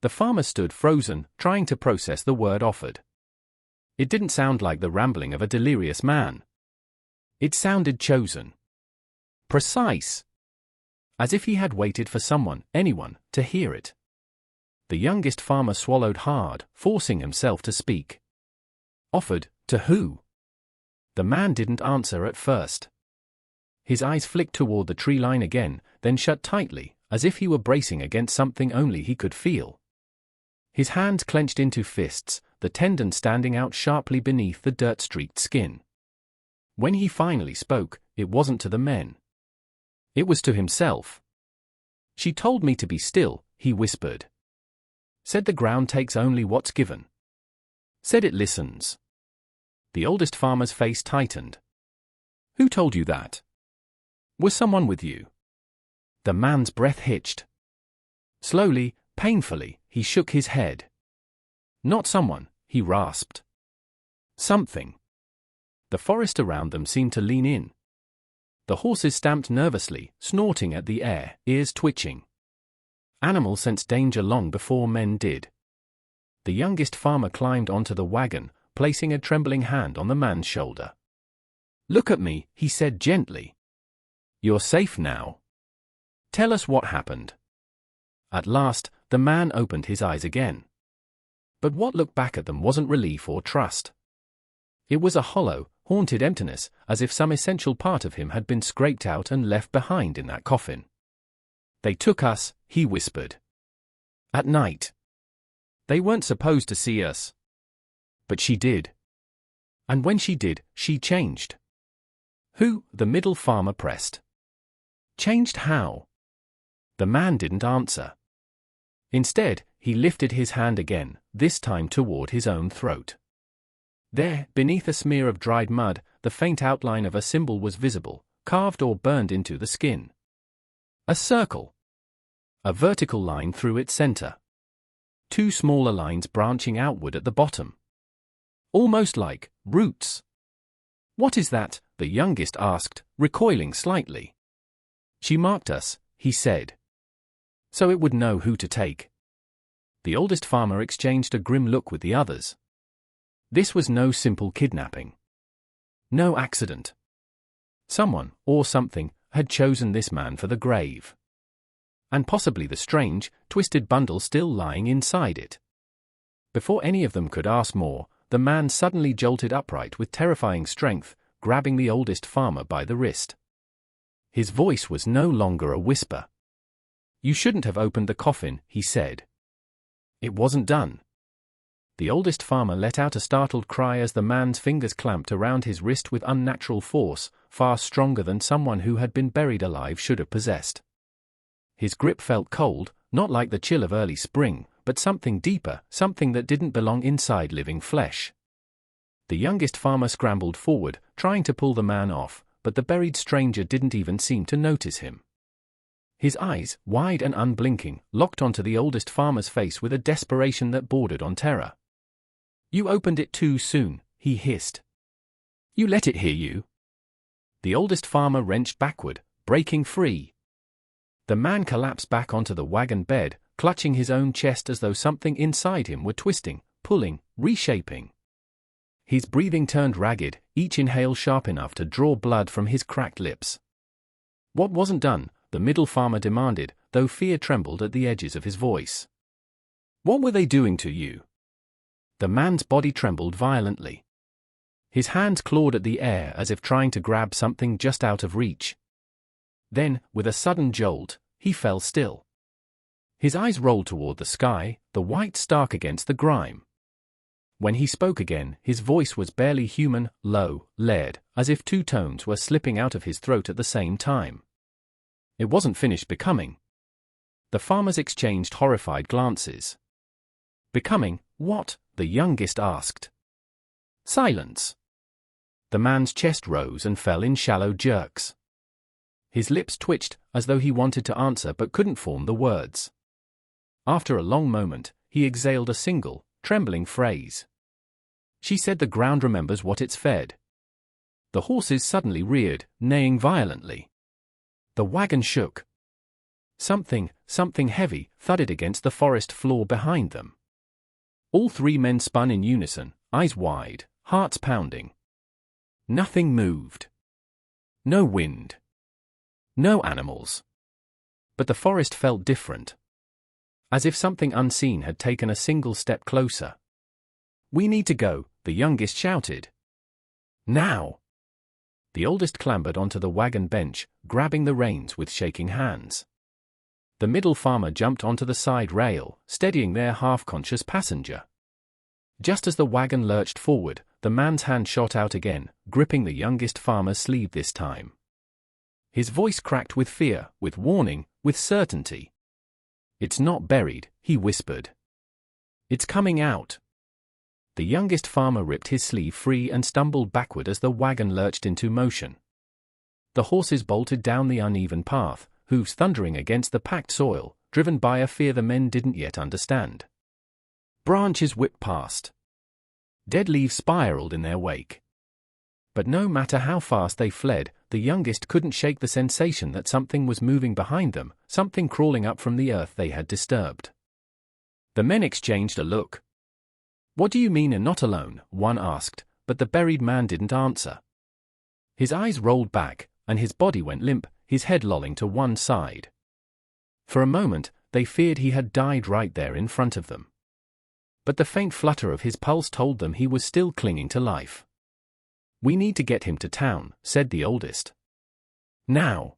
The farmer stood frozen, trying to process the word offered. It didn't sound like the rambling of a delirious man. It sounded chosen. Precise. As if he had waited for someone, anyone, to hear it. The youngest farmer swallowed hard, forcing himself to speak. Offered, to who? The man didn't answer at first. His eyes flicked toward the tree line again, then shut tightly, as if he were bracing against something only he could feel. His hands clenched into fists, the tendon standing out sharply beneath the dirt-streaked skin. When he finally spoke, it wasn't to the men. It was to himself. "She told me to be still," he whispered. "Said the ground takes only what's given. Said it listens." The oldest farmer's face tightened. "Who told you that? Was someone with you?" The man's breath hitched. Slowly, painfully, he shook his head. "Not someone," he rasped. "Something." The forest around them seemed to lean in. The horses stamped nervously, snorting at the air, ears twitching. Animals sensed danger long before men did. The youngest farmer climbed onto the wagon, placing a trembling hand on the man's shoulder. "Look at me," he said gently. "You're safe now. Tell us what happened." At last, the man opened his eyes again. But what looked back at them wasn't relief or trust. It was a hollow, haunted emptiness, as if some essential part of him had been scraped out and left behind in that coffin. "They took us," he whispered. "At night. They weren't supposed to see us. But she did. And when she did, she changed." "Who?" the middle farmer pressed. "Changed how?" The man didn't answer. Instead, he lifted his hand again, this time toward his own throat. There, beneath a smear of dried mud, the faint outline of a symbol was visible, carved or burned into the skin. A circle. A vertical line through its center. Two smaller lines branching outward at the bottom. Almost like roots. "What is that?" the youngest asked, recoiling slightly. "She marked us," he said. "So it would know who to take." The oldest farmer exchanged a grim look with the others. This was no simple kidnapping. No accident. Someone, or something, had chosen this man for the grave. And possibly the strange, twisted bundle still lying inside it. Before any of them could ask more, the man suddenly jolted upright with terrifying strength, grabbing the oldest farmer by the wrist. His voice was no longer a whisper. "You shouldn't have opened the coffin," he said. "It wasn't done." The oldest farmer let out a startled cry as the man's fingers clamped around his wrist with unnatural force, far stronger than someone who had been buried alive should have possessed. His grip felt cold, not like the chill of early spring, but something deeper, something that didn't belong inside living flesh. The youngest farmer scrambled forward, trying to pull the man off, but the buried stranger didn't even seem to notice him. His eyes, wide and unblinking, locked onto the oldest farmer's face with a desperation that bordered on terror. "You opened it too soon," he hissed. "You let it hear you." The oldest farmer wrenched backward, breaking free. The man collapsed back onto the wagon bed, clutching his own chest as though something inside him were twisting, pulling, reshaping. His breathing turned ragged, each inhale sharp enough to draw blood from his cracked lips. "What wasn't done?" the middle farmer demanded, though fear trembled at the edges of his voice. "What were they doing to you?" The man's body trembled violently. His hands clawed at the air as if trying to grab something just out of reach. Then, with a sudden jolt, he fell still. His eyes rolled toward the sky, the white stark against the grime. When he spoke again, his voice was barely human, low, layered, as if two tones were slipping out of his throat at the same time. It wasn't finished becoming. The farmers exchanged horrified glances. "Becoming what?" the youngest asked. "Silence." The man's chest rose and fell in shallow jerks. His lips twitched, as though he wanted to answer but couldn't form the words. After a long moment, he exhaled a single, trembling phrase. "She said the ground remembers what it's fed." The horses suddenly reared, neighing violently. The wagon shook. Something heavy thudded against the forest floor behind them. All three men spun in unison, eyes wide, hearts pounding. Nothing moved. No wind. No animals. But the forest felt different. As if something unseen had taken a single step closer. "We need to go," the youngest shouted. "Now!" The oldest clambered onto the wagon bench, grabbing the reins with shaking hands. The middle farmer jumped onto the side rail, steadying their half-conscious passenger. Just as the wagon lurched forward, the man's hand shot out again, gripping the youngest farmer's sleeve this time. His voice cracked with fear, with warning, with certainty. "It's not buried," he whispered. "It's coming out." The youngest farmer ripped his sleeve free and stumbled backward as the wagon lurched into motion. The horses bolted down the uneven path, hooves thundering against the packed soil, driven by a fear the men didn't yet understand. Branches whipped past. Dead leaves spiraled in their wake. But no matter how fast they fled, the youngest couldn't shake the sensation that something was moving behind them, something crawling up from the earth they had disturbed. The men exchanged a look. "What do you mean and not alone?" one asked, but the buried man didn't answer. His eyes rolled back, and his body went limp, his head lolling to one side. For a moment, they feared he had died right there in front of them. But the faint flutter of his pulse told them he was still clinging to life. "We need to get him to town," said the oldest. "Now."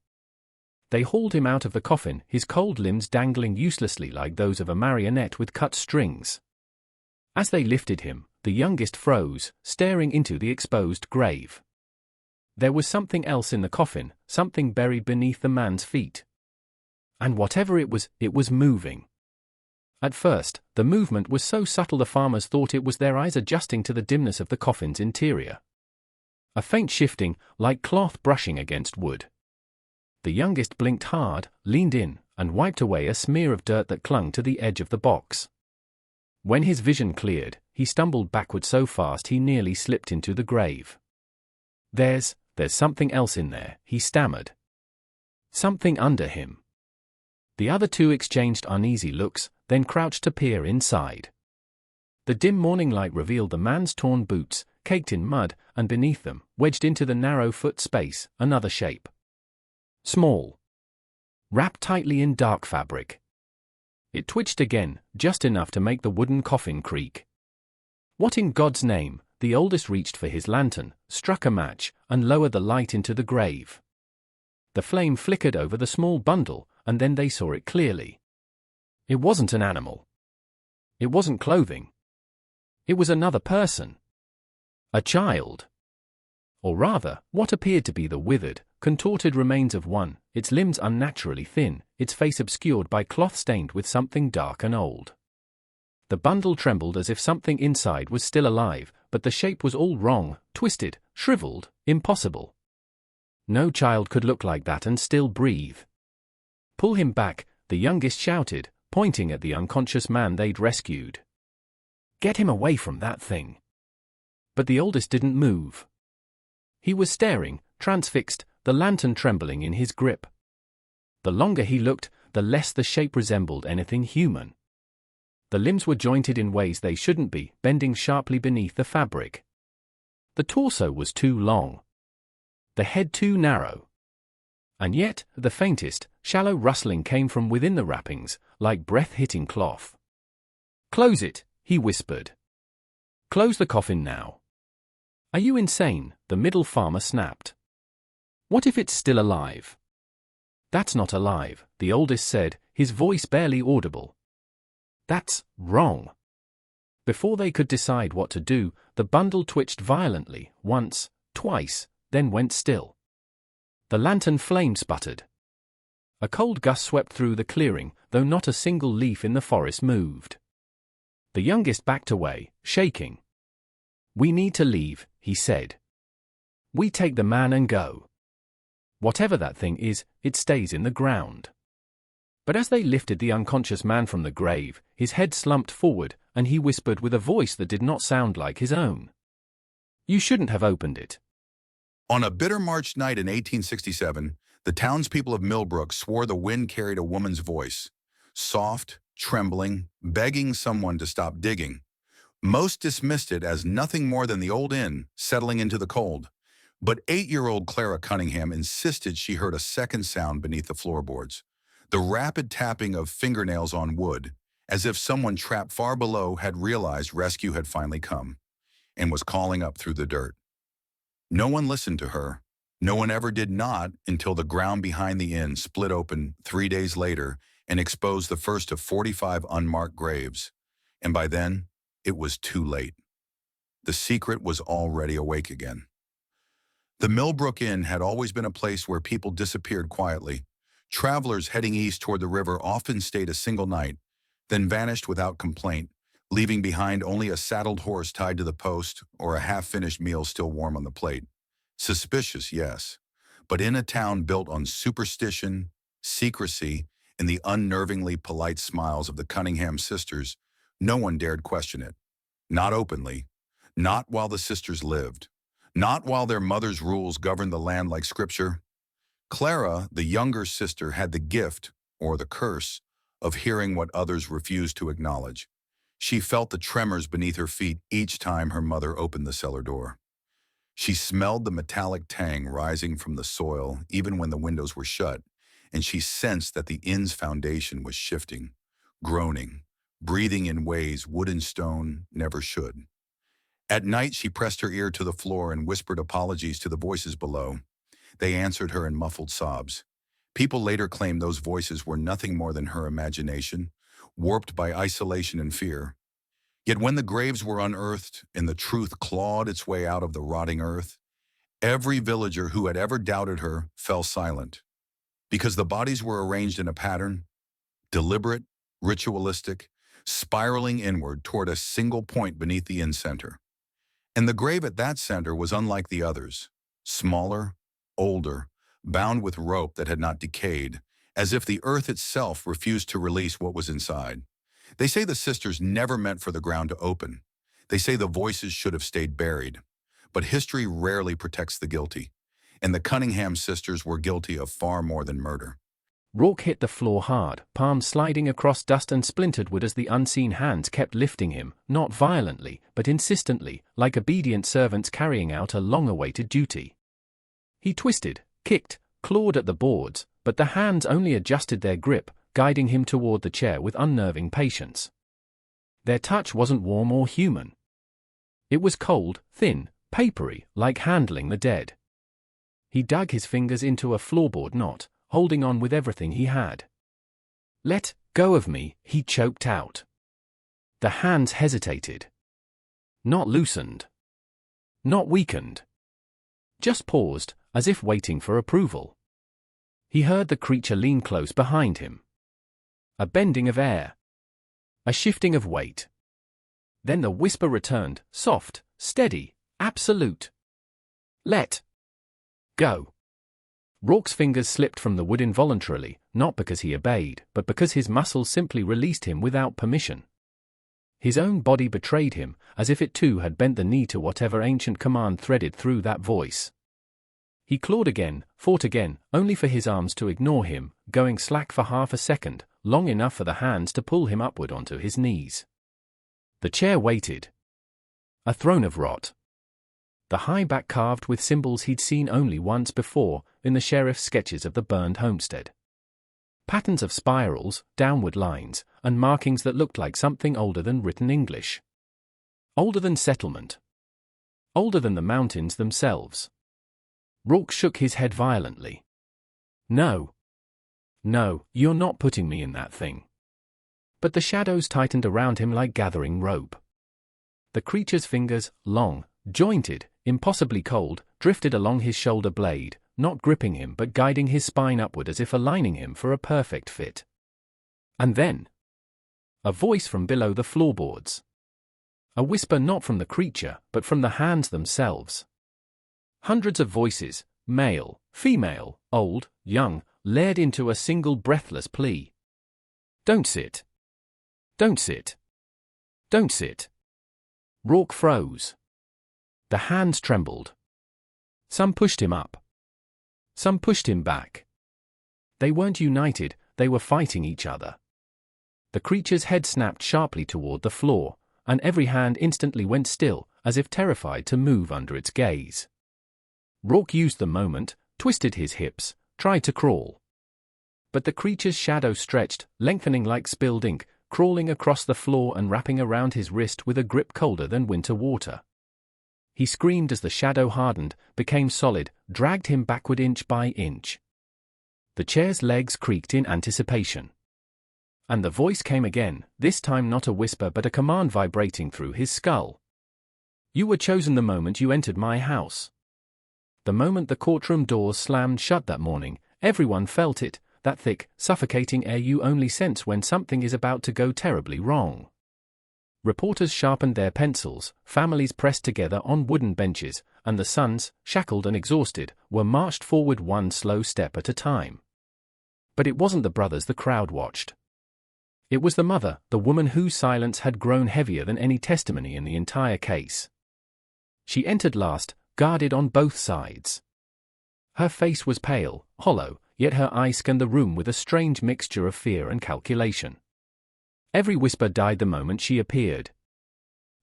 They hauled him out of the coffin, his cold limbs dangling uselessly like those of a marionette with cut strings. As they lifted him, the youngest froze, staring into the exposed grave. There was something else in the coffin, something buried beneath the man's feet. And whatever it was moving. At first, the movement was so subtle the farmers thought it was their eyes adjusting to the dimness of the coffin's interior. A faint shifting, like cloth brushing against wood. The youngest blinked hard, leaned in, and wiped away a smear of dirt that clung to the edge of the box. When his vision cleared, he stumbled backward so fast he nearly slipped into the grave. There's something else in there," he stammered. "Something under him." The other two exchanged uneasy looks, then crouched to peer inside. The dim morning light revealed the man's torn boots, caked in mud, and beneath them, wedged into the narrow foot space, another shape. Small. Wrapped tightly in dark fabric. It twitched again, just enough to make the wooden coffin creak. "What in God's name?" The oldest reached for his lantern, struck a match, and lowered the light into the grave. The flame flickered over the small bundle, and then they saw it clearly. It wasn't an animal. It wasn't clothing. It was another person. A child. Or rather, what appeared to be the withered, contorted remains of one, its limbs unnaturally thin, its face obscured by cloth stained with something dark and old. The bundle trembled as if something inside was still alive, but the shape was all wrong, twisted, shriveled, impossible. No child could look like that and still breathe. "Pull him back," the youngest shouted, pointing at the unconscious man they'd rescued. "Get him away from that thing." But the oldest didn't move. He was staring, transfixed, the lantern trembling in his grip. The longer he looked, the less the shape resembled anything human. The limbs were jointed in ways they shouldn't be, bending sharply beneath the fabric. The torso was too long. The head too narrow. And yet, the faintest, shallow rustling came from within the wrappings, like breath hitting cloth. "Close it," he whispered. "Close the coffin now." "Are you insane?" the middle farmer snapped. "What if it's still alive?" "That's not alive," the oldest said, his voice barely audible. "That's wrong." Before they could decide what to do, the bundle twitched violently, once, twice, then went still. The lantern flame sputtered. A cold gust swept through the clearing, though not a single leaf in the forest moved. The youngest backed away, shaking. "We need to leave," he said. "We take the man and go. Whatever that thing is, it stays in the ground." But as they lifted the unconscious man from the grave, his head slumped forward, and he whispered with a voice that did not sound like his own. "You shouldn't have opened it." On a bitter March night in 1867, The townspeople of Millbrook swore the wind carried a woman's voice, soft, trembling, begging someone to stop digging. Most dismissed it as nothing more than the old inn settling into the cold. But 8-year-old Clara Cunningham insisted she heard a second sound beneath the floorboards, the rapid tapping of fingernails on wood, as if someone trapped far below had realized rescue had finally come and was calling up through the dirt. No one listened to her. No one ever did not until the ground behind the inn split open 3 days later and exposed the first of 45 unmarked graves. And by then, it was too late. The secret was already awake again. The Millbrook Inn had always been a place where people disappeared quietly. Travelers heading east toward the river often stayed a single night, then vanished without complaint, leaving behind only a saddled horse tied to the post or a half-finished meal still warm on the plate. Suspicious, yes, but in a town built on superstition, secrecy, and the unnervingly polite smiles of the Cunningham sisters, no one dared question it. Not openly, not while the sisters lived, not while their mother's rules governed the land like scripture. Clara, the younger sister, had the gift, or the curse, of hearing what others refused to acknowledge. She felt the tremors beneath her feet each time her mother opened the cellar door. She smelled the metallic tang rising from the soil even when the windows were shut, and she sensed that the inn's foundation was shifting, groaning, breathing in ways wood and stone never should. At night, she pressed her ear to the floor and whispered apologies to the voices below. They answered her in muffled sobs. People later claimed those voices were nothing more than her imagination, warped by isolation and fear. Yet when the graves were unearthed and the truth clawed its way out of the rotting earth, every villager who had ever doubted her fell silent. Because the bodies were arranged in a pattern, deliberate, ritualistic, spiraling inward toward a single point beneath the inn center. And the grave at that center was unlike the others, smaller, older, bound with rope that had not decayed, as if the earth itself refused to release what was inside. They say the sisters never meant for the ground to open. They say the voices should have stayed buried. But history rarely protects the guilty, and the Cunningham sisters were guilty of far more than murder. Rourke hit the floor hard, palms sliding across dust and splintered wood as the unseen hands kept lifting him, not violently, but insistently, like obedient servants carrying out a long-awaited duty. He twisted, kicked, clawed at the boards, but the hands only adjusted their grip, guiding him toward the chair with unnerving patience. Their touch wasn't warm or human. It was cold, thin, papery, like handling the dead. He dug his fingers into a floorboard knot, holding on with everything he had. "Let go of me," he choked out. The hands hesitated. Not loosened. Not weakened. Just paused, as if waiting for approval. He heard the creature lean close behind him. A bending of air. A shifting of weight. Then the whisper returned, soft, steady, absolute. "Let go." Rourke's fingers slipped from the wood involuntarily, not because he obeyed, but because his muscles simply released him without permission. His own body betrayed him, as if it too had bent the knee to whatever ancient command threaded through that voice. He clawed again, fought again, only for his arms to ignore him, going slack for half a second, long enough for the hands to pull him upward onto his knees. The chair waited. A throne of rot. The high back carved with symbols he'd seen only once before, in the sheriff's sketches of the burned homestead. Patterns of spirals, downward lines, and markings that looked like something older than written English. Older than settlement. Older than the mountains themselves. Rourke shook his head violently. "No. No, you're not putting me in that thing." But the shadows tightened around him like gathering rope. The creature's fingers, long, jointed, impossibly cold, drifted along his shoulder blade, not gripping him but guiding his spine upward as if aligning him for a perfect fit. And then, a voice from below the floorboards. A whisper not from the creature, but from the hands themselves. Hundreds of voices, male, female, old, young, layered into a single breathless plea. "Don't sit. Don't sit. Don't sit." Rourke froze. The hands trembled. Some pushed him up. Some pushed him back. They weren't united, they were fighting each other. The creature's head snapped sharply toward the floor, and every hand instantly went still, as if terrified to move under its gaze. Rourke used the moment, twisted his hips, tried to crawl. But the creature's shadow stretched, lengthening like spilled ink, crawling across the floor and wrapping around his wrist with a grip colder than winter water. He screamed as the shadow hardened, became solid, dragged him backward inch by inch. The chair's legs creaked in anticipation. And the voice came again, this time not a whisper but a command vibrating through his skull. "You were chosen the moment you entered my house." The moment the courtroom doors slammed shut that morning, everyone felt it, that thick, suffocating air you only sense when something is about to go terribly wrong. Reporters sharpened their pencils, families pressed together on wooden benches, and the sons, shackled and exhausted, were marched forward one slow step at a time. But it wasn't the brothers the crowd watched. It was the mother, the woman whose silence had grown heavier than any testimony in the entire case. She entered last, guarded on both sides. Her face was pale, hollow, yet her eyes scanned the room with a strange mixture of fear and calculation. Every whisper died the moment she appeared.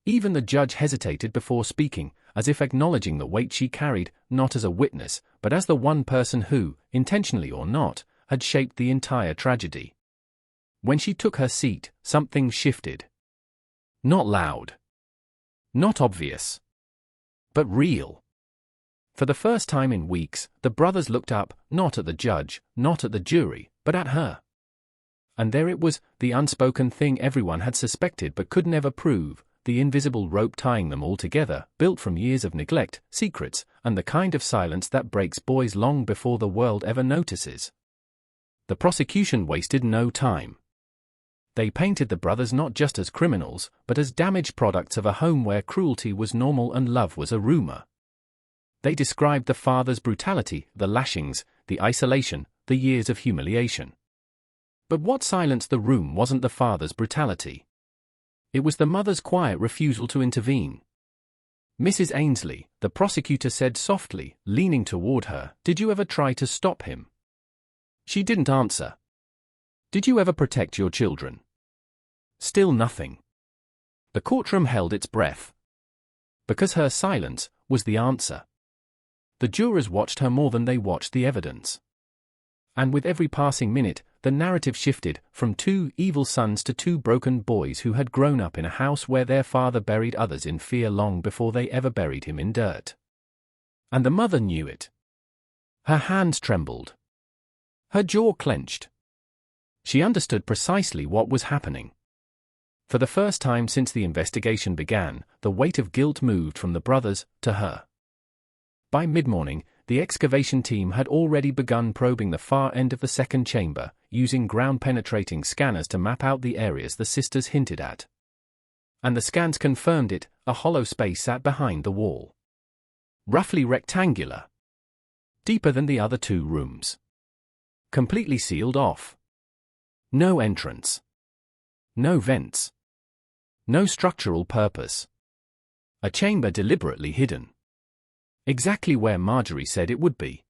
Even the judge hesitated before speaking, as if acknowledging the weight she carried, not as a witness, but as the one person who, intentionally or not, had shaped the entire tragedy. When she took her seat, something shifted. Not loud. Not obvious. But real. For the first time in weeks, the brothers looked up, not at the judge, not at the jury, but at her. And there it was, the unspoken thing everyone had suspected but could never prove, the invisible rope tying them all together, built from years of neglect, secrets, and the kind of silence that breaks boys long before the world ever notices. The prosecution wasted no time. They painted the brothers not just as criminals, but as damaged products of a home where cruelty was normal and love was a rumor. They described the father's brutality, the lashings, the isolation, the years of humiliation. But what silenced the room wasn't the father's brutality. It was the mother's quiet refusal to intervene. "Mrs. Ainsley," the prosecutor said softly, leaning toward her, "did you ever try to stop him?" She didn't answer. "Did you ever protect your children?" Still nothing. The courtroom held its breath. Because her silence was the answer. The jurors watched her more than they watched the evidence. And with every passing minute, the narrative shifted, from two evil sons to two broken boys who had grown up in a house where their father buried others in fear long before they ever buried him in dirt. And the mother knew it. Her hands trembled. Her jaw clenched. She understood precisely what was happening. For the first time since the investigation began, the weight of guilt moved from the brothers to her. By mid-morning, the excavation team had already begun probing the far end of the second chamber, using ground-penetrating scanners to map out the areas the sisters hinted at. And the scans confirmed it, a hollow space sat behind the wall. Roughly rectangular. Deeper than the other two rooms. Completely sealed off. No entrance. No vents. No structural purpose. A chamber deliberately hidden. Exactly where Marjorie said it would be.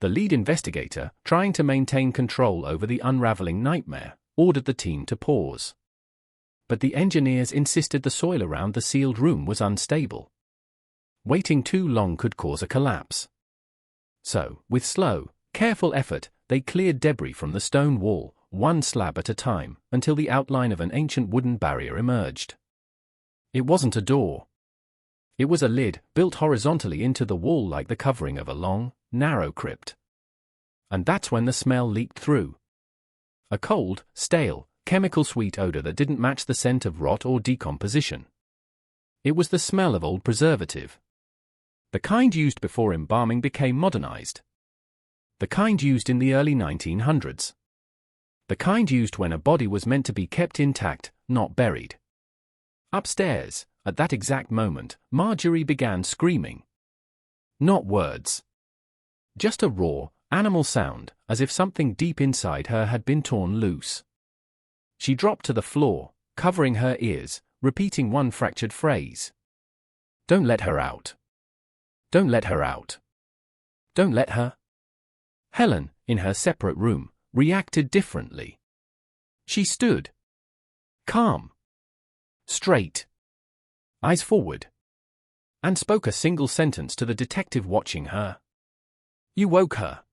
The lead investigator, trying to maintain control over the unraveling nightmare, ordered the team to pause. But the engineers insisted the soil around the sealed room was unstable. Waiting too long could cause a collapse. So, with slow, careful effort, they cleared debris from the stone wall, one slab at a time, until the outline of an ancient wooden barrier emerged. It wasn't a door. It was a lid, built horizontally into the wall like the covering of a long, narrow crypt. And that's when the smell leaked through. A cold, stale, chemical-sweet odor that didn't match the scent of rot or decomposition. It was the smell of old preservative. The kind used before embalming became modernized. The kind used in the early 1900s. The kind used when a body was meant to be kept intact, not buried. Upstairs, at that exact moment, Marjorie began screaming. Not words. Just a raw, animal sound, as if something deep inside her had been torn loose. She dropped to the floor, covering her ears, repeating one fractured phrase. "Don't let her out. Don't let her out. Don't let her." "Helen, in her separate room, reacted differently. She stood calm, straight, eyes forward, and spoke a single sentence to the detective watching her. "You woke her."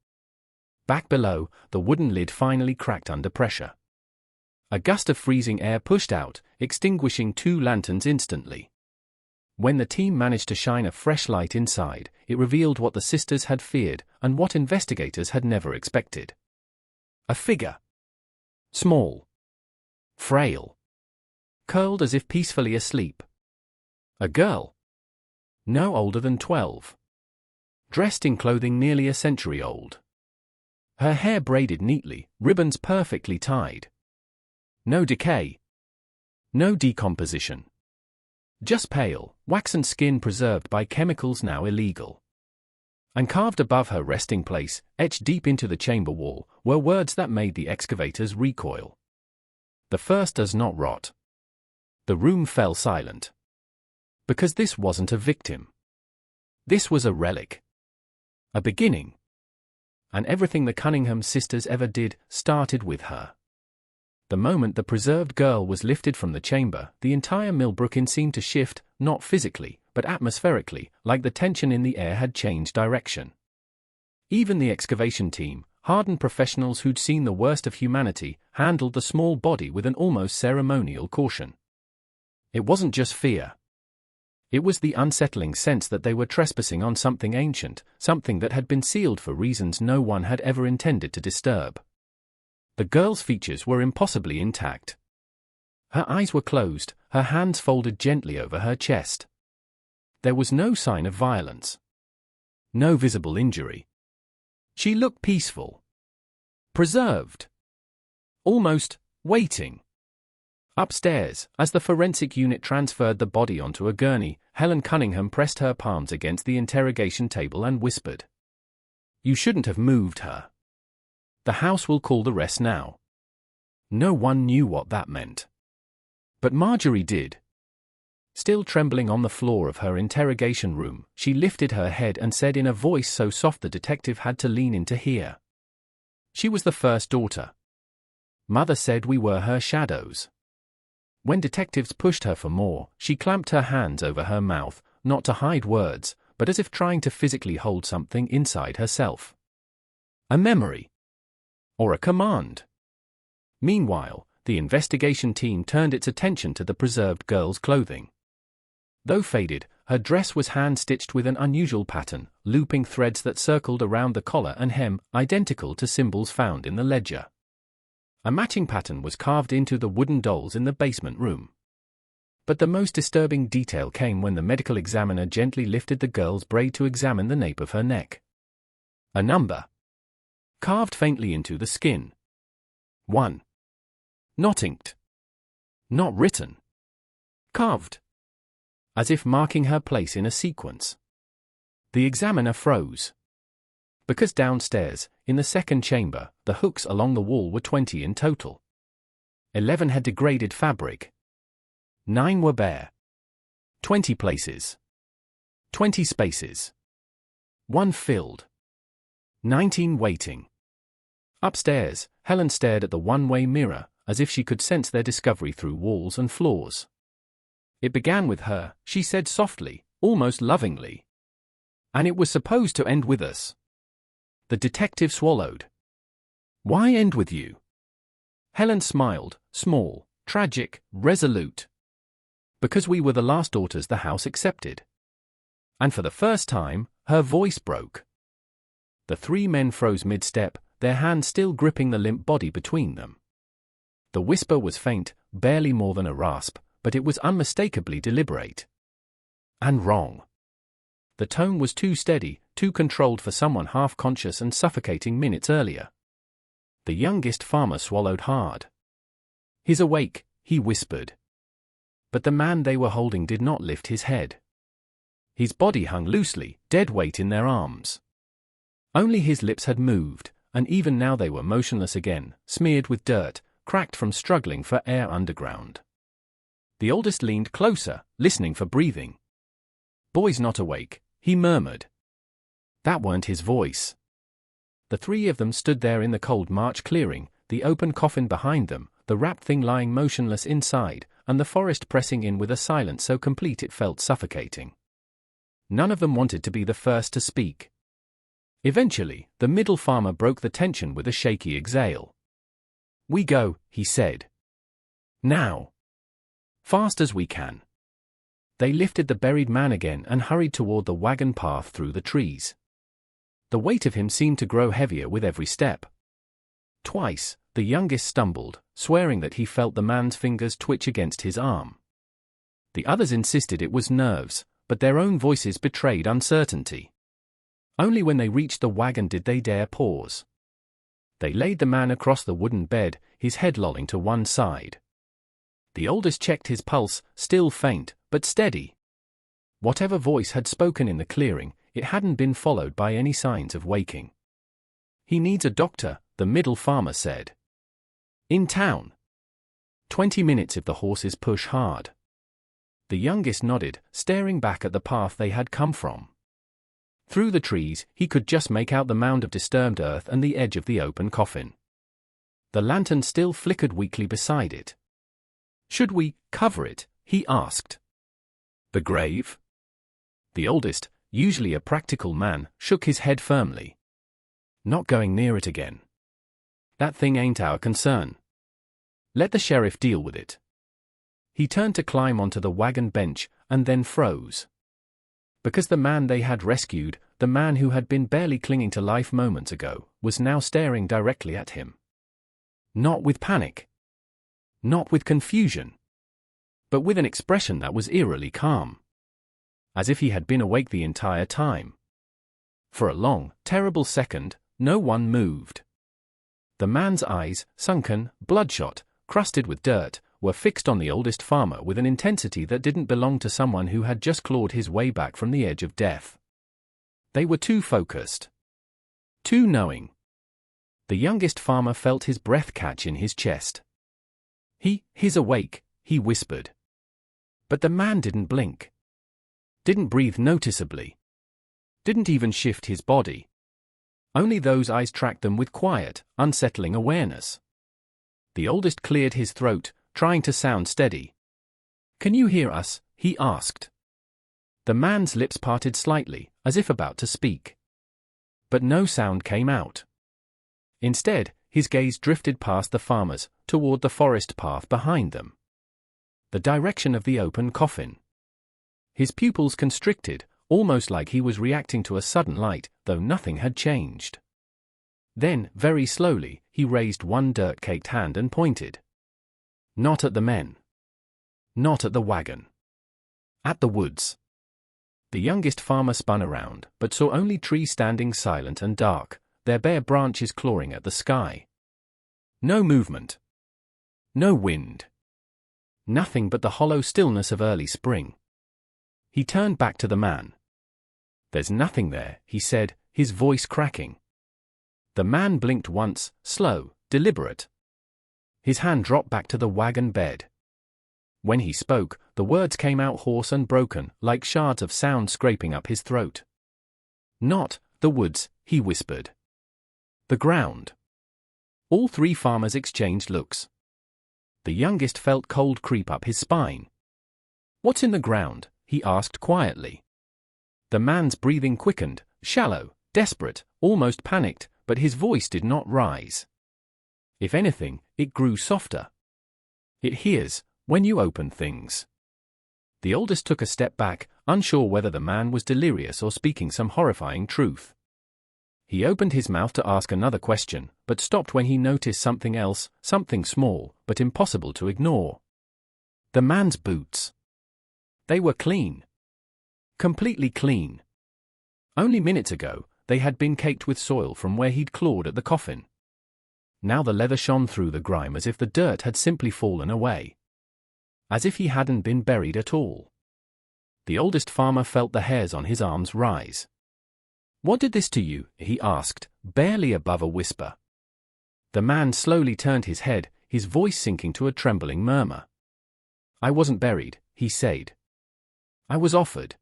Back below, the wooden lid finally cracked under pressure. A gust of freezing air pushed out, extinguishing 2 lanterns instantly. When the team managed to shine a fresh light inside, it revealed what the sisters had feared and what investigators had never expected. A figure. Small. Frail. Curled as if peacefully asleep. A girl. No older than 12. Dressed in clothing nearly a century old. Her hair braided neatly, ribbons perfectly tied. No decay. No decomposition. Just pale, waxen skin preserved by chemicals now illegal. And carved above her resting place, etched deep into the chamber wall, were words that made the excavators recoil. "The first does not rot." The room fell silent. Because this wasn't a victim. This was a relic. A beginning. And everything the Cunningham sisters ever did started with her. The moment the preserved girl was lifted from the chamber, the entire Millbrook Inn seemed to shift, not physically, but atmospherically, like the tension in the air had changed direction. Even the excavation team, hardened professionals who'd seen the worst of humanity, handled the small body with an almost ceremonial caution. It wasn't just fear. It was the unsettling sense that they were trespassing on something ancient, something that had been sealed for reasons no one had ever intended to disturb. The girl's features were impossibly intact. Her eyes were closed, her hands folded gently over her chest. There was no sign of violence. No visible injury. She looked peaceful. Preserved. Almost waiting. Upstairs, as the forensic unit transferred the body onto a gurney, Helen Cunningham pressed her palms against the interrogation table and whispered, "You shouldn't have moved her. The house will call the rest now." No one knew what that meant. But Marjorie did. Still trembling on the floor of her interrogation room, she lifted her head and said in a voice so soft the detective had to lean in to hear. She was the first daughter. Mother said we were her shadows. When detectives pushed her for more, she clamped her hands over her mouth, not to hide words, but as if trying to physically hold something inside herself. A memory. Or a command. Meanwhile, the investigation team turned its attention to the preserved girl's clothing. Though faded, her dress was hand-stitched with an unusual pattern, looping threads that circled around the collar and hem, identical to symbols found in the ledger. A matching pattern was carved into the wooden dolls in the basement room. But the most disturbing detail came when the medical examiner gently lifted the girl's braid to examine the nape of her neck. A number. Carved faintly into the skin. 1. Not inked. Not written. Carved. As if marking her place in a sequence. The examiner froze. Because downstairs, in the second chamber, the hooks along the wall were 20 in total. 11 had degraded fabric. 9 were bare. 20 places. 20 spaces. 1 filled. 19 waiting. Upstairs, Helen stared at the one-way mirror, as if she could sense their discovery through walls and floors. "It began with her," she said softly, almost lovingly. "And it was supposed to end with us." The detective swallowed. "Why end with you?" Helen smiled, small, tragic, resolute. "Because we were the last daughters the house accepted." And for the first time, her voice broke. The 3 men froze mid-step, their hands still gripping the limp body between them. The whisper was faint, barely more than a rasp, but it was unmistakably deliberate. And wrong. The tone was too steady, too controlled for someone half-conscious and suffocating minutes earlier. The youngest farmer swallowed hard. "He's awake," he whispered. But the man they were holding did not lift his head. His body hung loosely, dead weight in their arms. Only his lips had moved, and even now they were motionless again, smeared with dirt, cracked from struggling for air underground. The oldest leaned closer, listening for breathing. "Boy's not awake," he murmured. That weren't his voice. The three of them stood there in the cold March clearing, the open coffin behind them, the wrapped thing lying motionless inside, and the forest pressing in with a silence so complete it felt suffocating. None of them wanted to be the first to speak. Eventually, the middle farmer broke the tension with a shaky exhale. "We go," he said. "Now. Fast as we can." They lifted the buried man again and hurried toward the wagon path through the trees. The weight of him seemed to grow heavier with every step. Twice, the youngest stumbled, swearing that he felt the man's fingers twitch against his arm. The others insisted it was nerves, but their own voices betrayed uncertainty. Only when they reached the wagon did they dare pause. They laid the man across the wooden bed, his head lolling to one side. The oldest checked his pulse, still faint, but steady. Whatever voice had spoken in the clearing, it hadn't been followed by any signs of waking. "He needs a doctor," the middle farmer said. "In town. 20 minutes if the horses push hard." The youngest nodded, staring back at the path they had come from. Through the trees, he could just make out the mound of disturbed earth and the edge of the open coffin. The lantern still flickered weakly beside it. "Should we cover it?" he asked. "The grave?" The oldest, usually a practical man, shook his head firmly. "Not going near it again. That thing ain't our concern. Let the sheriff deal with it." He turned to climb onto the wagon bench, and then froze. Because the man they had rescued, the man who had been barely clinging to life moments ago, was now staring directly at him. Not with panic. Not with confusion. But with an expression that was eerily calm. As if he had been awake the entire time. For a long, terrible second, no one moved. The man's eyes, sunken, bloodshot, crusted with dirt, were fixed on the oldest farmer with an intensity that didn't belong to someone who had just clawed his way back from the edge of death. They were too focused. Too knowing. The youngest farmer felt his breath catch in his chest. He's awake," he whispered. But the man didn't blink. Didn't breathe noticeably. Didn't even shift his body. Only those eyes tracked them with quiet, unsettling awareness. The oldest cleared his throat, trying to sound steady. "Can you hear us?" he asked. The man's lips parted slightly, as if about to speak. But no sound came out. Instead, his gaze drifted past the farmers, toward the forest path behind them. The direction of the open coffin. His pupils constricted, almost like he was reacting to a sudden light, though nothing had changed. Then, very slowly, he raised one dirt-caked hand and pointed. Not at the men. Not at the wagon. At the woods. The youngest farmer spun around, but saw only trees standing silent and dark, their bare branches clawing at the sky. No movement. No wind. Nothing but the hollow stillness of early spring. He turned back to the man. "There's nothing there," he said, his voice cracking. The man blinked once, slow, deliberate. His hand dropped back to the wagon bed. When he spoke, the words came out hoarse and broken, like shards of sound scraping up his throat. "Not the woods," he whispered. "The ground." All three farmers exchanged looks. The youngest felt cold creep up his spine. "What's in the ground?" he asked quietly. The man's breathing quickened, shallow, desperate, almost panicked, but his voice did not rise. If anything, it grew softer. "It hears when you open things." The oldest took a step back, unsure whether the man was delirious or speaking some horrifying truth. He opened his mouth to ask another question, but stopped when he noticed something else, something small, but impossible to ignore. The man's boots. They were clean. Completely clean. Only minutes ago, they had been caked with soil from where he'd clawed at the coffin. Now the leather shone through the grime as if the dirt had simply fallen away. As if he hadn't been buried at all. The oldest farmer felt the hairs on his arms rise. "What did this to you?" he asked, barely above a whisper. The man slowly turned his head, his voice sinking to a trembling murmur. "I wasn't buried," he said. "I was offered."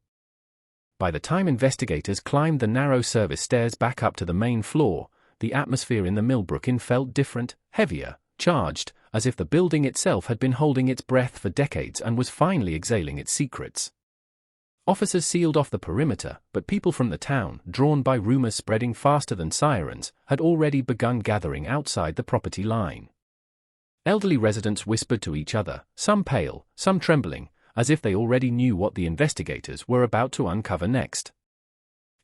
By the time investigators climbed the narrow service stairs back up to the main floor, the atmosphere in the Millbrook Inn felt different, heavier, charged, as if the building itself had been holding its breath for decades and was finally exhaling its secrets. Officers sealed off the perimeter, but people from the town, drawn by rumors spreading faster than sirens, had already begun gathering outside the property line. Elderly residents whispered to each other, some pale, some trembling, as if they already knew what the investigators were about to uncover next.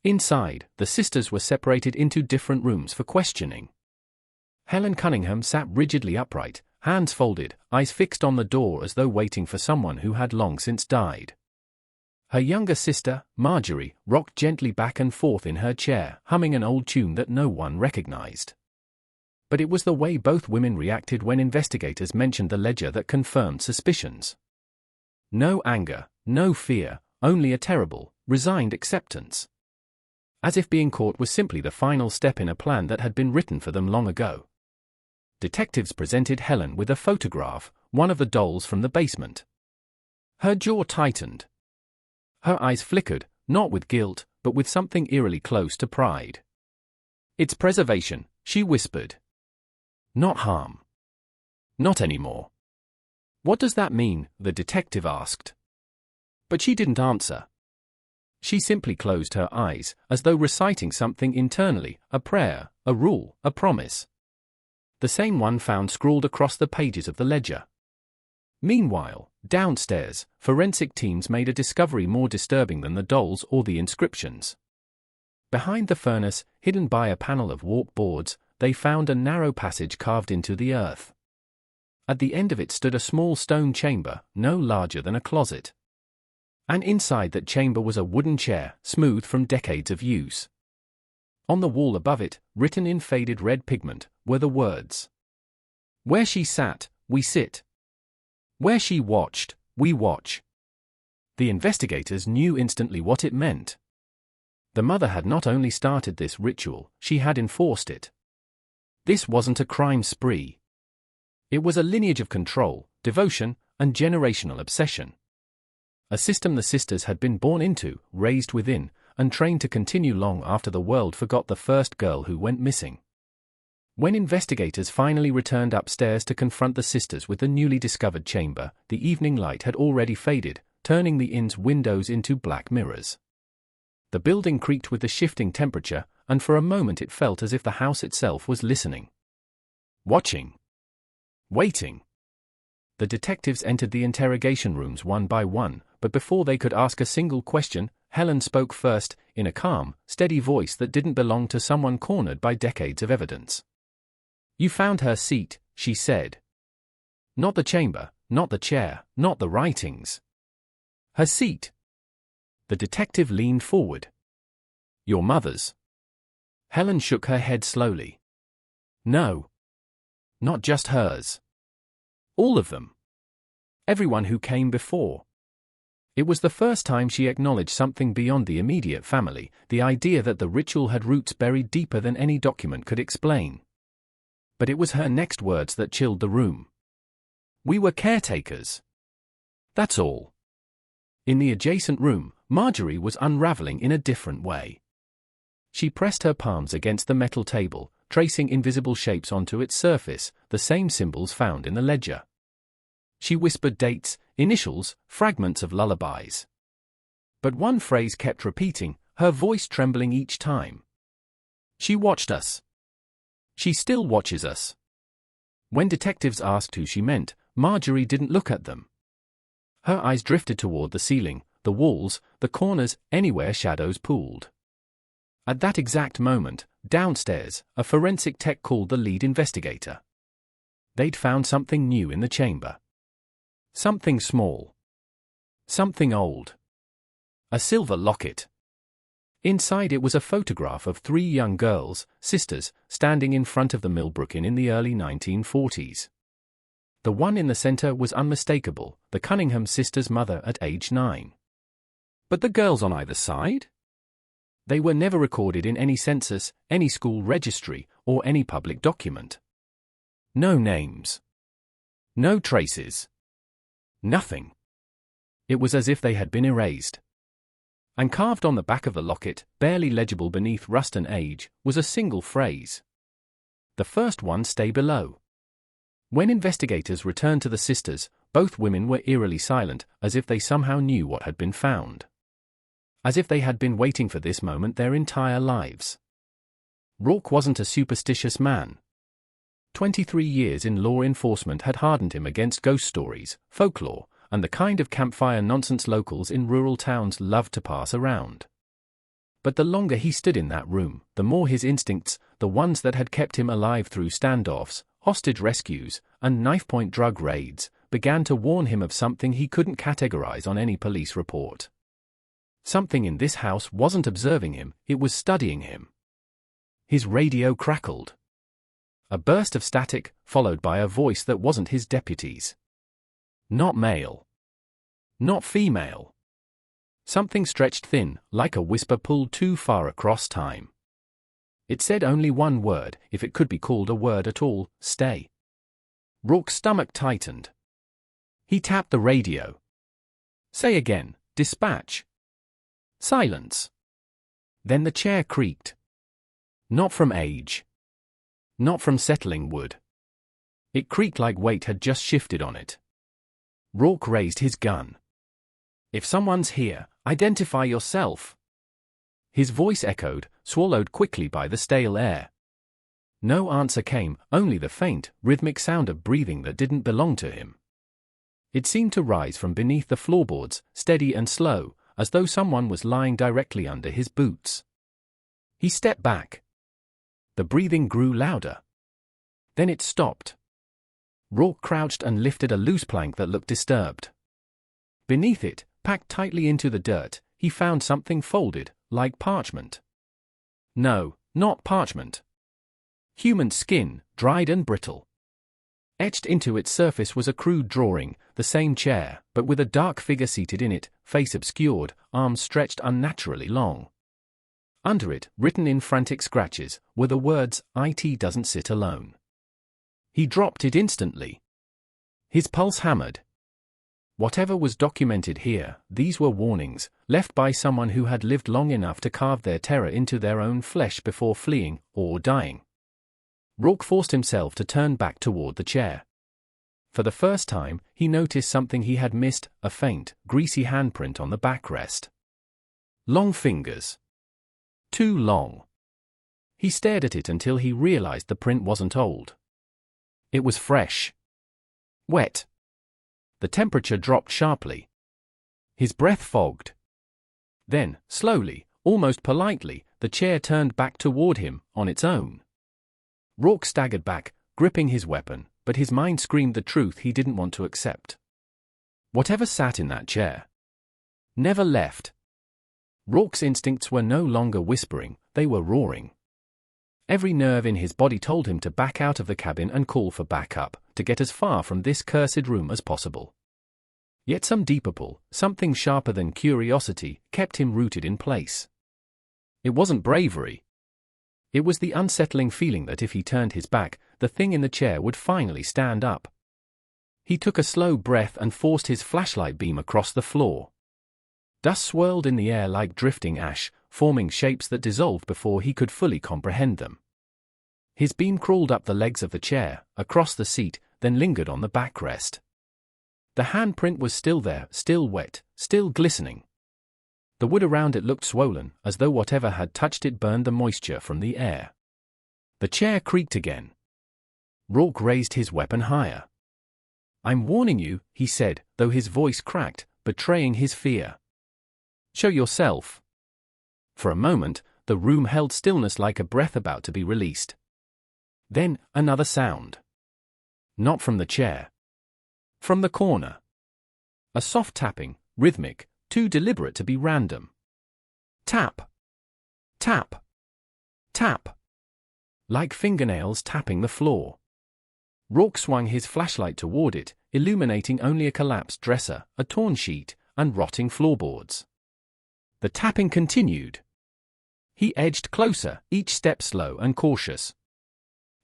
Inside, the sisters were separated into different rooms for questioning. Helen Cunningham sat rigidly upright, hands folded, eyes fixed on the door as though waiting for someone who had long since died. Her younger sister, Marjorie, rocked gently back and forth in her chair, humming an old tune that no one recognized. But it was the way both women reacted when investigators mentioned the ledger that confirmed suspicions. No anger, no fear, only a terrible, resigned acceptance. As if being caught was simply the final step in a plan that had been written for them long ago. Detectives presented Helen with a photograph, one of the dolls from the basement. Her jaw tightened. Her eyes flickered, not with guilt, but with something eerily close to pride. "It's preservation," she whispered. "Not harm." "Not anymore." "What does that mean?" the detective asked. But she didn't answer. She simply closed her eyes, as though reciting something internally, a prayer, a rule, a promise. The same one found scrawled across the pages of the ledger. Meanwhile, downstairs, forensic teams made a discovery more disturbing than the dolls or the inscriptions. Behind the furnace, hidden by a panel of warped boards, they found a narrow passage carved into the earth. At the end of it stood a small stone chamber, no larger than a closet. And inside that chamber was a wooden chair, smooth from decades of use. On the wall above it, written in faded red pigment, were the words, "Where she sat, we sit. Where she watched, we watch." The investigators knew instantly what it meant. The mother had not only started this ritual, she had enforced it. This wasn't a crime spree. It was a lineage of control, devotion, and generational obsession. A system the sisters had been born into, raised within, and trained to continue long after the world forgot the first girl who went missing. When investigators finally returned upstairs to confront the sisters with the newly discovered chamber, the evening light had already faded, turning the inn's windows into black mirrors. The building creaked with the shifting temperature, and for a moment it felt as if the house itself was listening. Watching. Waiting. The detectives entered the interrogation rooms one by one, but before they could ask a single question, Helen spoke first, in a calm, steady voice that didn't belong to someone cornered by decades of evidence. "You found her seat," she said. "Not the chamber, not the chair, not the writings. Her seat." The detective leaned forward. "Your mother's." Helen shook her head slowly. "No. Not just hers. All of them. Everyone who came before." It was the first time she acknowledged something beyond the immediate family, the idea that the ritual had roots buried deeper than any document could explain. But it was her next words that chilled the room. "We were caretakers. That's all." In the adjacent room, Marjorie was unraveling in a different way. She pressed her palms against the metal table, tracing invisible shapes onto its surface, the same symbols found in the ledger. She whispered dates, initials, fragments of lullabies. But one phrase kept repeating, her voice trembling each time. "She watched us. She still watches us." When detectives asked who she meant, Marjorie didn't look at them. Her eyes drifted toward the ceiling, the walls, the corners, anywhere shadows pooled. At that exact moment, downstairs, a forensic tech called the lead investigator. They'd found something new in the chamber. Something small. Something old. A silver locket. Inside it was a photograph of 3 young girls, sisters, standing in front of the Millbrook Inn in the early 1940s. The one in the center was unmistakable, the Cunningham sisters' mother at age 9. But the girls on either side? They were never recorded in any census, any school registry, or any public document. No names. No traces. Nothing. It was as if they had been erased. And carved on the back of the locket, barely legible beneath rust and age, was a single phrase. The first one stay below. When investigators returned to the sisters, both women were eerily silent, as if they somehow knew what had been found. As if they had been waiting for this moment their entire lives. Rourke wasn't a superstitious man. 23 years in law enforcement had hardened him against ghost stories, folklore, and the kind of campfire nonsense locals in rural towns loved to pass around. But the longer he stood in that room, the more his instincts, the ones that had kept him alive through standoffs, hostage rescues, and knife-point drug raids, began to warn him of something he couldn't categorize on any police report. Something in this house wasn't observing him, it was studying him. His radio crackled. A burst of static, followed by a voice that wasn't his deputy's. Not male. Not female. Something stretched thin, like a whisper pulled too far across time. It said only one word, if it could be called a word at all: stay. Rourke's stomach tightened. He tapped the radio. Say again, dispatch. Silence. Then the chair creaked. Not from age. Not from settling wood. It creaked like weight had just shifted on it. Rourke raised his gun. If someone's here, identify yourself. His voice echoed, swallowed quickly by the stale air. No answer came, only the faint, rhythmic sound of breathing that didn't belong to him. It seemed to rise from beneath the floorboards, steady and slow, as though someone was lying directly under his boots. He stepped back. The breathing grew louder. Then it stopped. Rourke crouched and lifted a loose plank that looked disturbed. Beneath it, packed tightly into the dirt, he found something folded, like parchment. No, not parchment. Human skin, dried and brittle. Etched into its surface was a crude drawing, the same chair, but with a dark figure seated in it, face obscured, arms stretched unnaturally long. Under it, written in frantic scratches, were the words, "IT doesn't sit alone." He dropped it instantly. His pulse hammered. Whatever was documented here, these were warnings, left by someone who had lived long enough to carve their terror into their own flesh before fleeing, or dying. Rourke forced himself to turn back toward the chair. For the first time, he noticed something he had missed, a faint, greasy handprint on the backrest. Long fingers. Too long. He stared at it until he realized the print wasn't old. It was fresh. Wet. The temperature dropped sharply. His breath fogged. Then, slowly, almost politely, the chair turned back toward him, on its own. Rourke staggered back, gripping his weapon, but his mind screamed the truth he didn't want to accept. Whatever sat in that chair never left. Rourke's instincts were no longer whispering, they were roaring. Every nerve in his body told him to back out of the cabin and call for backup, to get as far from this cursed room as possible. Yet some deeper pull, something sharper than curiosity, kept him rooted in place. It wasn't bravery. It was the unsettling feeling that if he turned his back, the thing in the chair would finally stand up. He took a slow breath and forced his flashlight beam across the floor. Dust swirled in the air like drifting ash, forming shapes that dissolved before he could fully comprehend them. His beam crawled up the legs of the chair, across the seat, then lingered on the backrest. The handprint was still there, still wet, still glistening. The wood around it looked swollen, as though whatever had touched it burned the moisture from the air. The chair creaked again. Rourke raised his weapon higher. "I'm warning you," he said, though his voice cracked, betraying his fear. "Show yourself." For a moment, the room held stillness like a breath about to be released. Then, another sound. Not from the chair. From the corner. A soft tapping, rhythmic, too deliberate to be random. Tap. Tap. Tap. Like fingernails tapping the floor. Rourke swung his flashlight toward it, illuminating only a collapsed dresser, a torn sheet, and rotting floorboards. The tapping continued. He edged closer, each step slow and cautious.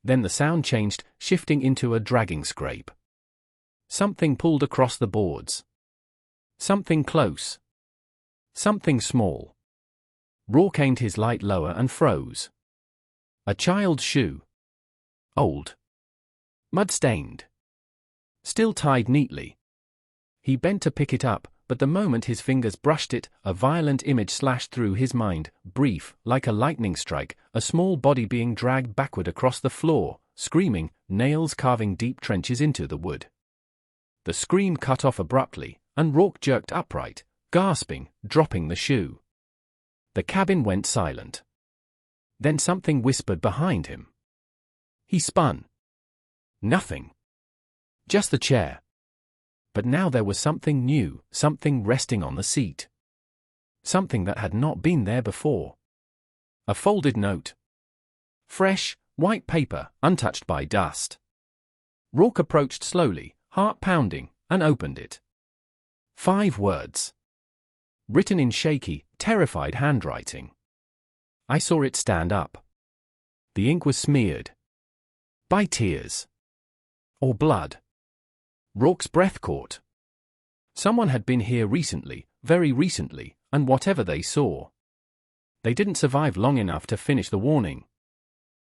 Then the sound changed, shifting into a dragging scrape. Something pulled across the boards. Something close. Something small. Rourke aimed his light lower and froze. A child's shoe. Old. Mud-stained. Still tied neatly. He bent to pick it up, but the moment his fingers brushed it, a violent image slashed through his mind, brief, like a lightning strike, a small body being dragged backward across the floor, screaming, nails carving deep trenches into the wood. The scream cut off abruptly, and Rourke jerked upright, gasping, dropping the shoe. The cabin went silent. Then something whispered behind him. He spun. Nothing. Just the chair. But now there was something new, something resting on the seat. Something that had not been there before. A folded note. Fresh, white paper, untouched by dust. Rourke approached slowly, heart pounding, and opened it. 5 words. Written in shaky, terrified handwriting. I saw it stand up. The ink was smeared. By tears. Or blood. Rourke's breath caught. Someone had been here recently, very recently, and whatever they saw. They didn't survive long enough to finish the warning.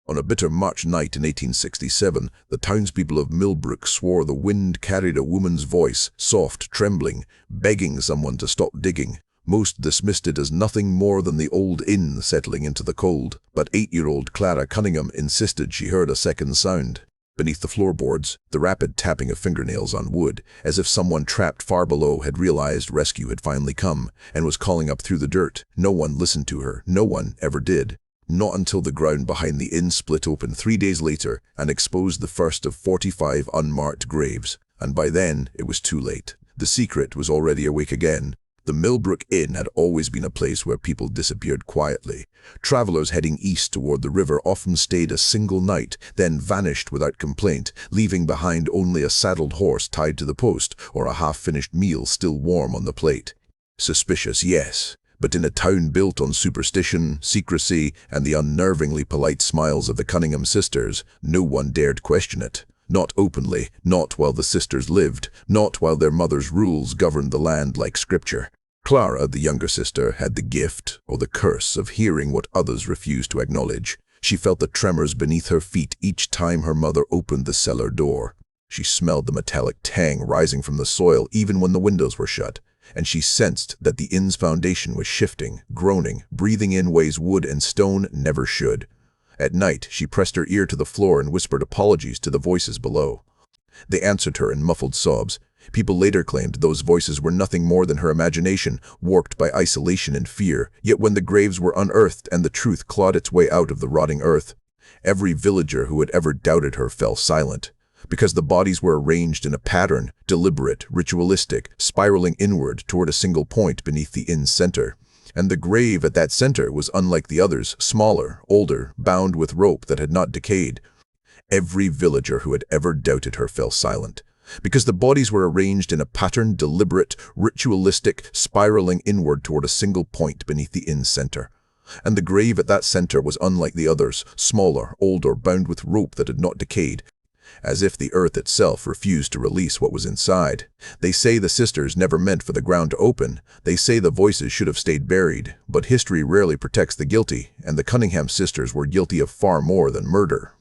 On a bitter March night in 1867, the townspeople of Millbrook swore the wind carried a woman's voice, soft, trembling, begging someone to stop digging. Most dismissed it as nothing more than the old inn settling into the cold, but 8-year-old Clara Cunningham insisted she heard a second sound. Beneath the floorboards, the rapid tapping of fingernails on wood, as if someone trapped far below had realized rescue had finally come, and was calling up through the dirt. No one listened to her. No one ever did. Not until the ground behind the inn split open 3 days later and exposed the first of 45 unmarked graves. And by then, it was too late. The secret was already awake again. The Millbrook Inn had always been a place where people disappeared quietly. Travelers heading east toward the river often stayed a single night, then vanished without complaint, leaving behind only a saddled horse tied to the post or a half-finished meal still warm on the plate. Suspicious, yes, but in a town built on superstition, secrecy, and the unnervingly polite smiles of the Cunningham sisters, no one dared question it. Not openly, not while the sisters lived, not while their mother's rules governed the land like scripture. Clara, the younger sister, had the gift, or the curse, of hearing what others refused to acknowledge. She felt the tremors beneath her feet each time her mother opened the cellar door. She smelled the metallic tang rising from the soil even when the windows were shut, and she sensed that the inn's foundation was shifting, groaning, breathing in ways wood and stone never should. At night, she pressed her ear to the floor and whispered apologies to the voices below. They answered her in muffled sobs. People later claimed those voices were nothing more than her imagination, warped by isolation and fear. Yet when the graves were unearthed and the truth clawed its way out of the rotting earth, every villager who had ever doubted her fell silent. Because the bodies were arranged in a pattern, deliberate, ritualistic, spiraling inward toward a single point beneath the inn's center. And the grave at that center was unlike the others, smaller, older, bound with rope that had not decayed. Every villager who had ever doubted her fell silent. Because the bodies were arranged in a pattern, deliberate, ritualistic, spiraling inward toward a single point beneath the inn's center. And the grave at that center was unlike the others, smaller, older, bound with rope that had not decayed, as if the earth itself refused to release what was inside. They say the sisters never meant for the ground to open. They say the voices should have stayed buried, but history rarely protects the guilty, and the Cunningham sisters were guilty of far more than murder.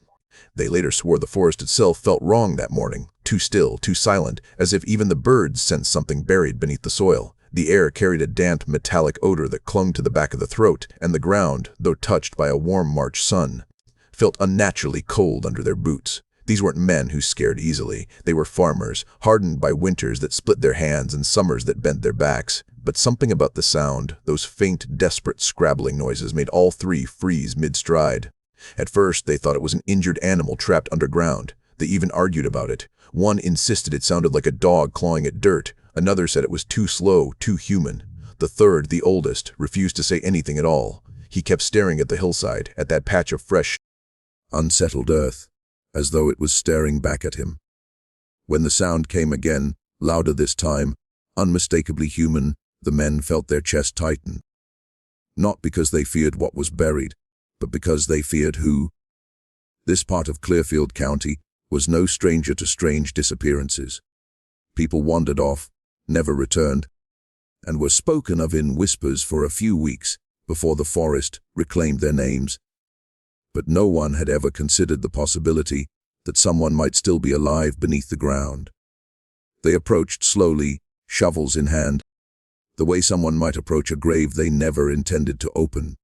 They later swore the forest itself felt wrong that morning, too still, too silent, as if even the birds sensed something buried beneath the soil. The air carried a damp, metallic odor that clung to the back of the throat, and the ground, though touched by a warm March sun, felt unnaturally cold under their boots. These weren't men who scared easily. They were farmers, hardened by winters that split their hands and summers that bent their backs. But something about the sound, those faint, desperate scrabbling noises, made all three freeze mid-stride. At first, they thought it was an injured animal trapped underground. They even argued about it. One insisted it sounded like a dog clawing at dirt. Another said it was too slow, too human. The third, the oldest, refused to say anything at all. He kept staring at the hillside, at that patch of fresh, unsettled earth, as though it was staring back at him. When the sound came again, louder this time, unmistakably human, the men felt their chest tighten. Not because they feared what was buried, but because they feared who. This part of Clearfield County was no stranger to strange disappearances. People wandered off, never returned, and were spoken of in whispers for a few weeks before the forest reclaimed their names. but no one had ever considered the possibility that someone might still be alive beneath the ground. They approached slowly, shovels in hand, the way someone might approach a grave they never intended to open.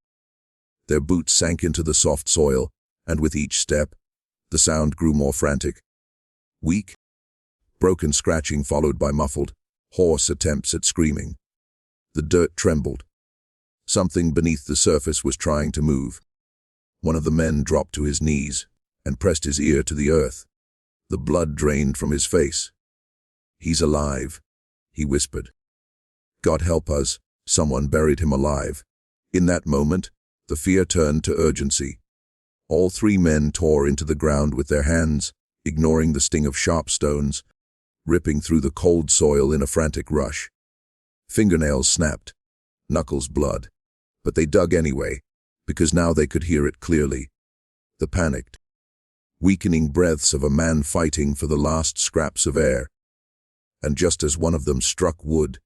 Their boots sank into the soft soil, and with each step, the sound grew more frantic. Weak, broken scratching followed by muffled, hoarse attempts at screaming. The dirt trembled. Something beneath the surface was trying to move. One of the men dropped to his knees and pressed his ear to the earth. The blood drained from his face. "He's alive," he whispered. "God help us, someone buried him alive." In that moment, the fear turned to urgency. All three men tore into the ground with their hands, ignoring the sting of sharp stones, ripping through the cold soil in a frantic rush. Fingernails snapped, knuckles blood, but they dug anyway, because now they could hear it clearly. The panicked, weakening breaths of a man fighting for the last scraps of air. And just as one of them struck wood,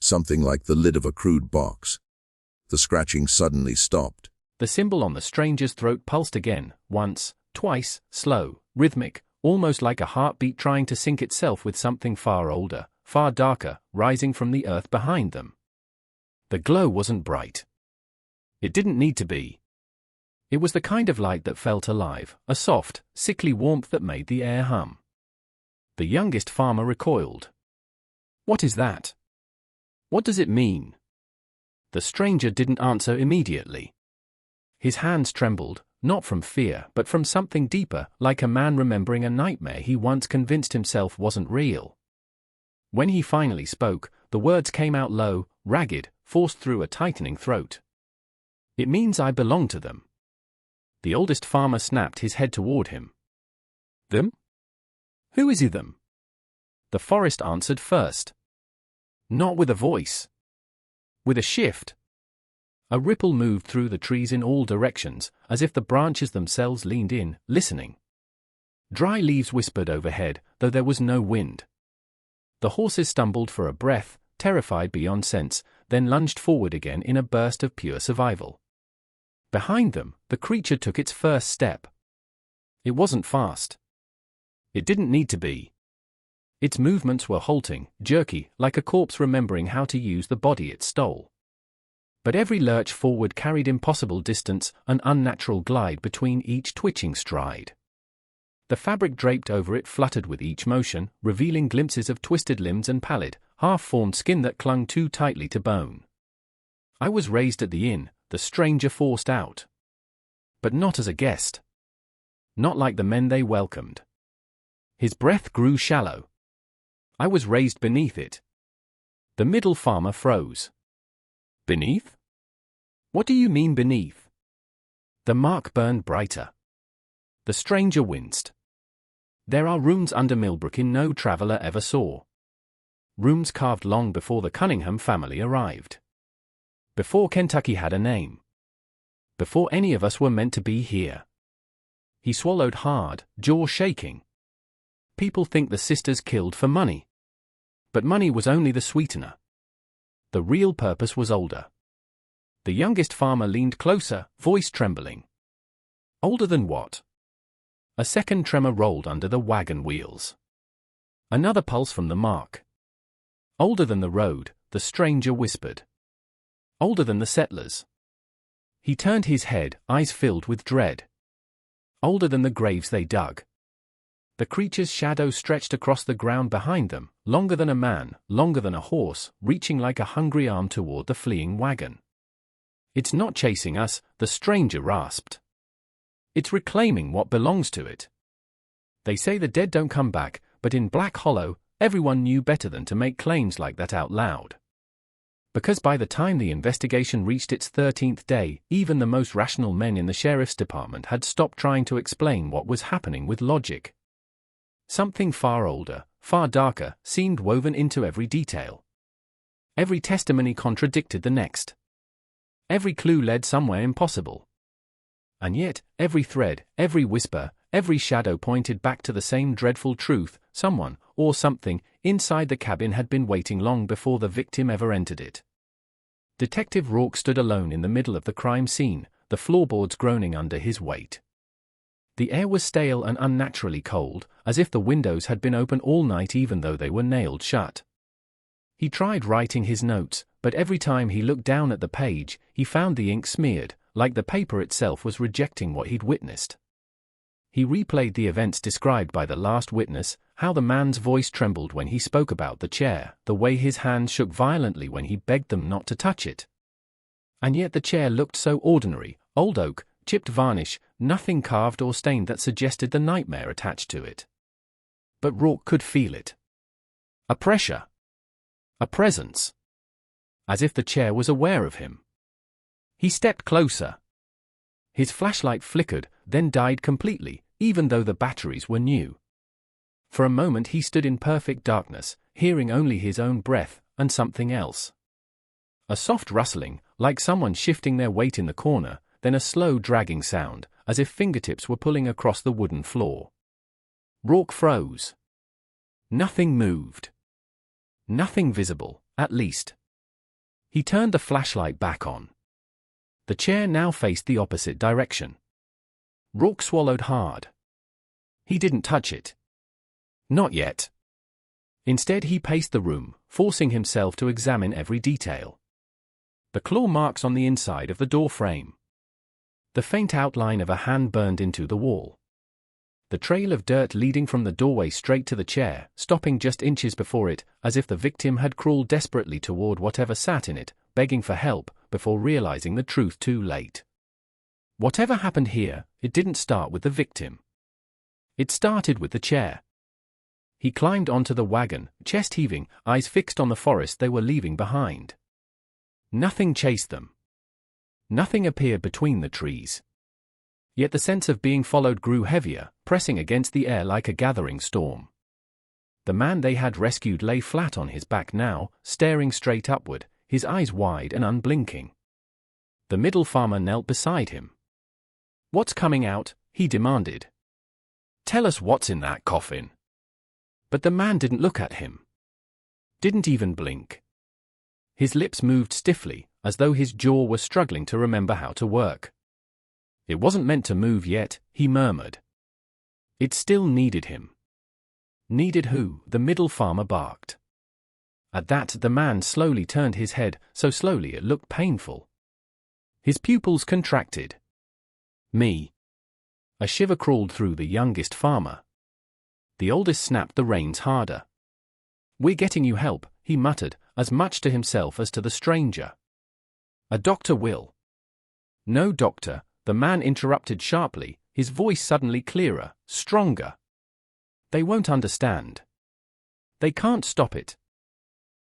something like the lid of a crude box, the scratching suddenly stopped. The symbol on the stranger's throat pulsed again, once, twice, slow, rhythmic, almost like a heartbeat trying to sync itself with something far older, far darker, rising from the earth behind them. The glow wasn't bright. It didn't need to be. It was the kind of light that felt alive, a soft, sickly warmth that made the air hum. The youngest farmer recoiled. "What is that? What does it mean?" The stranger didn't answer immediately. His hands trembled, not from fear, but from something deeper, like a man remembering a nightmare he once convinced himself wasn't real. When he finally spoke, the words came out low, ragged, forced through a tightening throat. "It means I belong to them." The oldest farmer snapped his head toward him. "Them? Who is he, them?" The forest answered first. Not with a voice. With a shift. A ripple moved through the trees in all directions, as if the branches themselves leaned in, listening. Dry leaves whispered overhead, though there was no wind. The horses stumbled for a breath, terrified beyond sense, then lunged forward again in a burst of pure survival. Behind them, the creature took its first step. It wasn't fast. It didn't need to be. Its movements were halting, jerky, like a corpse remembering how to use the body it stole. But every lurch forward carried impossible distance, an unnatural glide between each twitching stride. The fabric draped over it fluttered with each motion, revealing glimpses of twisted limbs and pallid, half-formed skin that clung too tightly to bone. "I was raised at the inn," the stranger forced out. But not as a guest. Not like the men they welcomed. His breath grew shallow. "I was raised beneath it." The middle farmer froze. "Beneath? What do you mean beneath?" The mark burned brighter. The stranger winced. "There are rooms under Millbrook Inn no traveler ever saw. Rooms carved long before the Cunningham family arrived. Before Kentucky had a name. Before any of us were meant to be here." He swallowed hard, jaw shaking. "People think the sisters killed for money. But money was only the sweetener. The real purpose was older." The youngest farmer leaned closer, voice trembling. "Older than what?" A second tremor rolled under the wagon wheels. Another pulse from the mark. "Older than the road," the stranger whispered. "Older than the settlers." He turned his head, eyes filled with dread. "Older than the graves they dug." The creature's shadow stretched across the ground behind them, longer than a man, longer than a horse, reaching like a hungry arm toward the fleeing wagon. "It's not chasing us," the stranger rasped. "It's reclaiming what belongs to it. They say the dead don't come back, but in Black Hollow, everyone knew better than to make claims like that out loud. Because by the time the investigation reached its 13th day, even the most rational men in the sheriff's department had stopped trying to explain what was happening with logic. Something far older, far darker, seemed woven into every detail. Every testimony contradicted the next. Every clue led somewhere impossible. And yet, every thread, every whisper, every shadow pointed back to the same dreadful truth: someone, or something, inside the cabin had been waiting long before the victim ever entered it. Detective Rourke stood alone in the middle of the crime scene, the floorboards groaning under his weight. The air was stale and unnaturally cold, as if the windows had been open all night even though they were nailed shut. He tried writing his notes, but every time he looked down at the page, he found the ink smeared, like the paper itself was rejecting what he'd witnessed. He replayed the events described by the last witness, how the man's voice trembled when he spoke about the chair, the way his hands shook violently when he begged them not to touch it. And yet the chair looked so ordinary, old oak, chipped varnish, nothing carved or stained that suggested the nightmare attached to it. But Rourke could feel it. A pressure. A presence. As if the chair was aware of him. He stepped closer. His flashlight flickered, then died completely, even though the batteries were new. For a moment he stood in perfect darkness, hearing only his own breath, and something else. A soft rustling, like someone shifting their weight in the corner, then a slow dragging sound, as if fingertips were pulling across the wooden floor. Rourke froze. Nothing moved. Nothing visible, at least. He turned the flashlight back on. The chair now faced the opposite direction. Rourke swallowed hard. He didn't touch it. Not yet. Instead he paced the room, forcing himself to examine every detail. The claw marks on the inside of the door frame. The faint outline of a hand burned into the wall. The trail of dirt leading from the doorway straight to the chair, stopping just inches before it, as if the victim had crawled desperately toward whatever sat in it, begging for help, before realizing the truth too late. Whatever happened here, it didn't start with the victim. It started with the chair. He climbed onto the wagon, chest heaving, eyes fixed on the forest they were leaving behind. Nothing chased them. Nothing appeared between the trees. Yet the sense of being followed grew heavier, pressing against the air like a gathering storm. The man they had rescued lay flat on his back now, staring straight upward, his eyes wide and unblinking. The middle farmer knelt beside him. "What's coming out?" he demanded. "Tell us what's in that coffin." But the man didn't look at him. Didn't even blink. His lips moved stiffly, as though his jaw was struggling to remember how to work. "It wasn't meant to move yet," he murmured. It still needed him. Needed who? The middle farmer barked. At that the man slowly turned his head, so slowly it looked painful. His pupils contracted. "Me." A shiver crawled through the youngest farmer. The oldest snapped the reins harder. "We're getting you help," he muttered, as much to himself as to the stranger. "A doctor will." "No doctor," the man interrupted sharply, his voice suddenly clearer, stronger. "They won't understand. They can't stop it."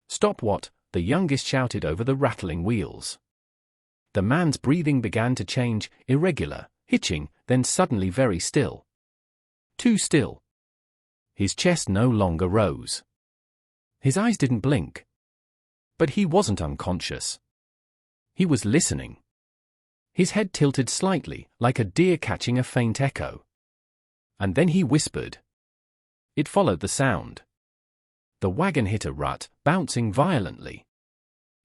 "Stop what?" the youngest shouted over the rattling wheels. The man's breathing began to change, irregular, hitching, then suddenly very still. Too still. His chest no longer rose. His eyes didn't blink. But he wasn't unconscious. He was listening. His head tilted slightly, like a deer catching a faint echo. And then he whispered. It followed the sound. The wagon hit a rut, bouncing violently.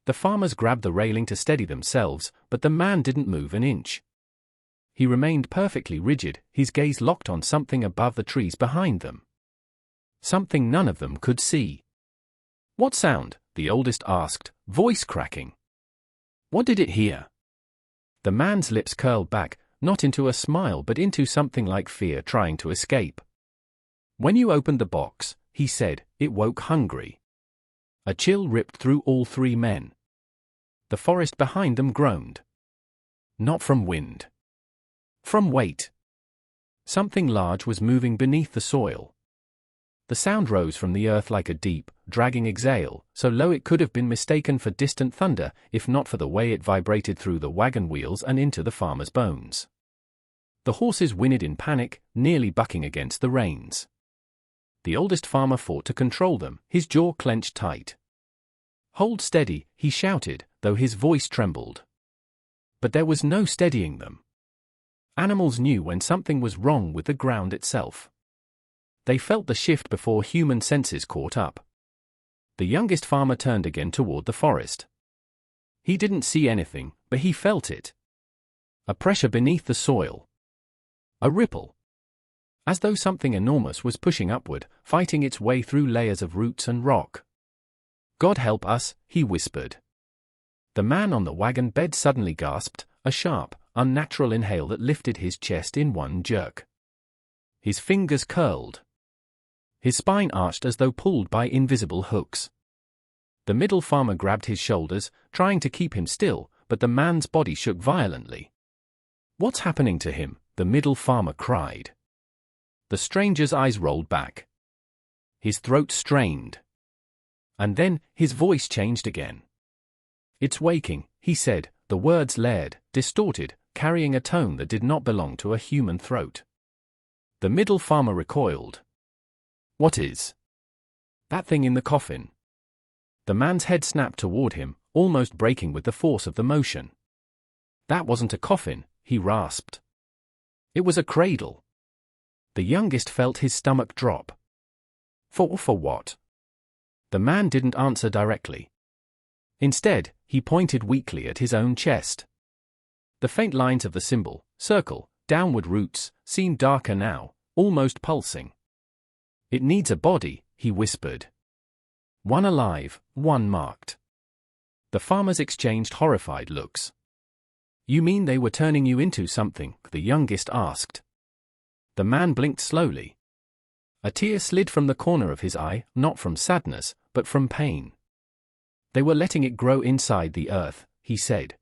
The farmers grabbed the railing to steady themselves, but the man didn't move an inch. He remained perfectly rigid, his gaze locked on something above the trees behind them. Something none of them could see. "What sound?" the oldest asked, voice cracking. "What did it hear?" The man's lips curled back, not into a smile but into something like fear trying to escape. "When you opened the box," he said, "it woke hungry." A chill ripped through all three men. The forest behind them groaned. Not from wind. From weight. Something large was moving beneath the soil. The sound rose from the earth like a deep, dragging exhale, so low it could have been mistaken for distant thunder, if not for the way it vibrated through the wagon wheels and into the farmer's bones. The horses whinnied in panic, nearly bucking against the reins. The oldest farmer fought to control them, his jaw clenched tight. "Hold steady," he shouted, though his voice trembled. But there was no steadying them. Animals knew when something was wrong with the ground itself. They felt the shift before human senses caught up. The youngest farmer turned again toward the forest. He didn't see anything, but he felt it. A pressure beneath the soil. A ripple. As though something enormous was pushing upward, fighting its way through layers of roots and rock. "God help us," he whispered. The man on the wagon bed suddenly gasped, a sharp, unnatural inhale that lifted his chest in one jerk. His fingers curled. His spine arched as though pulled by invisible hooks. The middle farmer grabbed his shoulders, trying to keep him still, but the man's body shook violently. "What's happening to him?" the middle farmer cried. The stranger's eyes rolled back. His throat strained. And then, his voice changed again. "It's waking," he said, the words layered, distorted, carrying a tone that did not belong to a human throat. The middle farmer recoiled. "What is that thing in the coffin?" The man's head snapped toward him, almost breaking with the force of the motion. "That wasn't a coffin," he rasped. "It was a cradle." The youngest felt his stomach drop. For what?" The man didn't answer directly. Instead, he pointed weakly at his own chest. The faint lines of the symbol, circle, downward roots, seemed darker now, almost pulsing. "It needs a body," he whispered. "One alive, one marked." The farmers exchanged horrified looks. "You mean they were turning you into something?" the youngest asked. The man blinked slowly. A tear slid from the corner of his eye, not from sadness, but from pain. "They were letting it grow inside the earth," he said.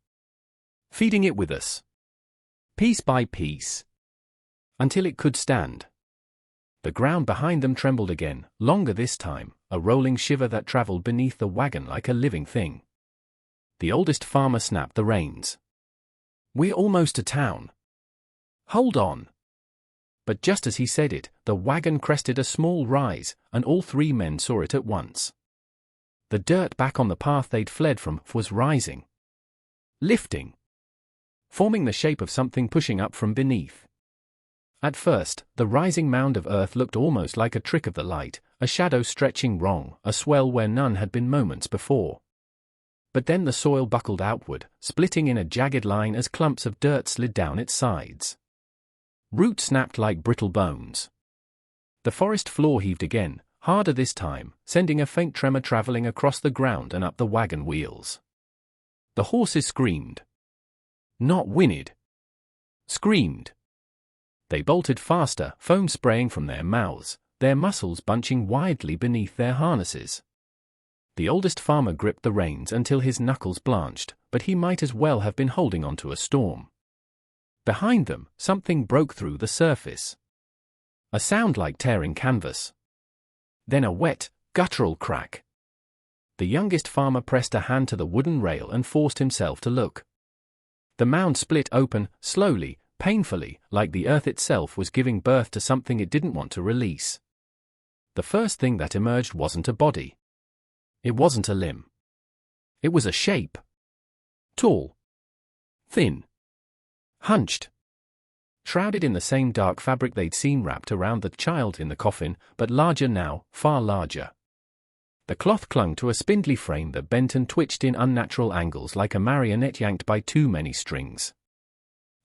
"Feeding it with us. Piece by piece. Until it could stand." The ground behind them trembled again, longer this time, a rolling shiver that traveled beneath the wagon like a living thing. The oldest farmer snapped the reins. "We're almost to town. Hold on." But just as he said it, the wagon crested a small rise, and all three men saw it at once. The dirt back on the path they'd fled from was rising. Lifting. Forming the shape of something pushing up from beneath. At first, the rising mound of earth looked almost like a trick of the light, a shadow stretching wrong, a swell where none had been moments before. But then the soil buckled outward, splitting in a jagged line as clumps of dirt slid down its sides. Roots snapped like brittle bones. The forest floor heaved again, harder this time, sending a faint tremor traveling across the ground and up the wagon wheels. The horses screamed. Not whinnied. Screamed. They bolted faster, foam spraying from their mouths, their muscles bunching widely beneath their harnesses. The oldest farmer gripped the reins until his knuckles blanched, but he might as well have been holding onto a storm. Behind them, something broke through the surface. A sound like tearing canvas. Then a wet, guttural crack. The youngest farmer pressed a hand to the wooden rail and forced himself to look. The mound split open, slowly, painfully, like the earth itself was giving birth to something it didn't want to release. The first thing that emerged wasn't a body. It wasn't a limb. It was a shape. Tall. Thin. Hunched. Shrouded in the same dark fabric they'd seen wrapped around the child in the coffin, but larger now, far larger. The cloth clung to a spindly frame that bent and twitched in unnatural angles like a marionette yanked by too many strings.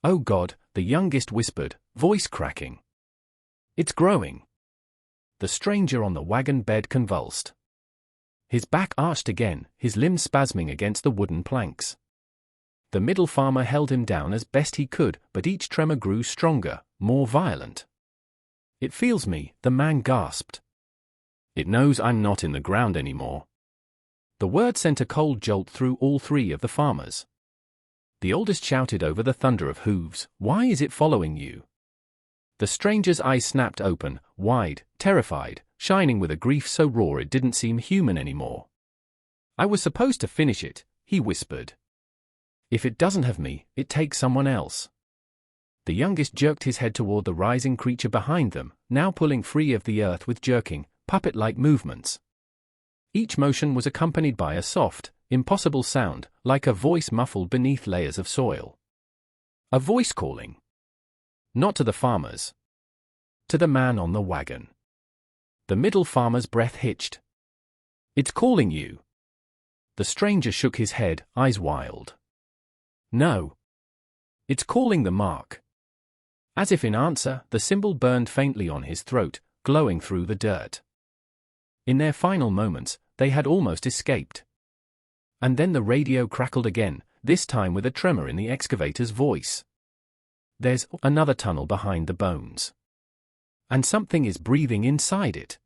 "Oh God," the youngest whispered, voice cracking. "It's growing." The stranger on the wagon bed convulsed. His back arched again, his limbs spasming against the wooden planks. The middle farmer held him down as best he could, but each tremor grew stronger, more violent. "It feels me," the man gasped. "It knows I'm not in the ground anymore." The word sent a cold jolt through all three of the farmers. The oldest shouted over the thunder of hooves, "Why is it following you?" The stranger's eyes snapped open, wide, terrified, shining with a grief so raw it didn't seem human anymore. "I was supposed to finish it," he whispered. "If it doesn't have me, it takes someone else." The youngest jerked his head toward the rising creature behind them, now pulling free of the earth with jerking, puppet-like movements. Each motion was accompanied by a soft, impossible sound, like a voice muffled beneath layers of soil. A voice calling. Not to the farmers. To the man on the wagon. The middle farmer's breath hitched. "It's calling you." The stranger shook his head, eyes wild. "No. It's calling the mark. As if in answer, the symbol burned faintly on his throat, glowing through the dirt. In their final moments, they had almost escaped. And then the radio crackled again, this time with a tremor in the excavator's voice. There's another tunnel behind the bones. And something is breathing inside it.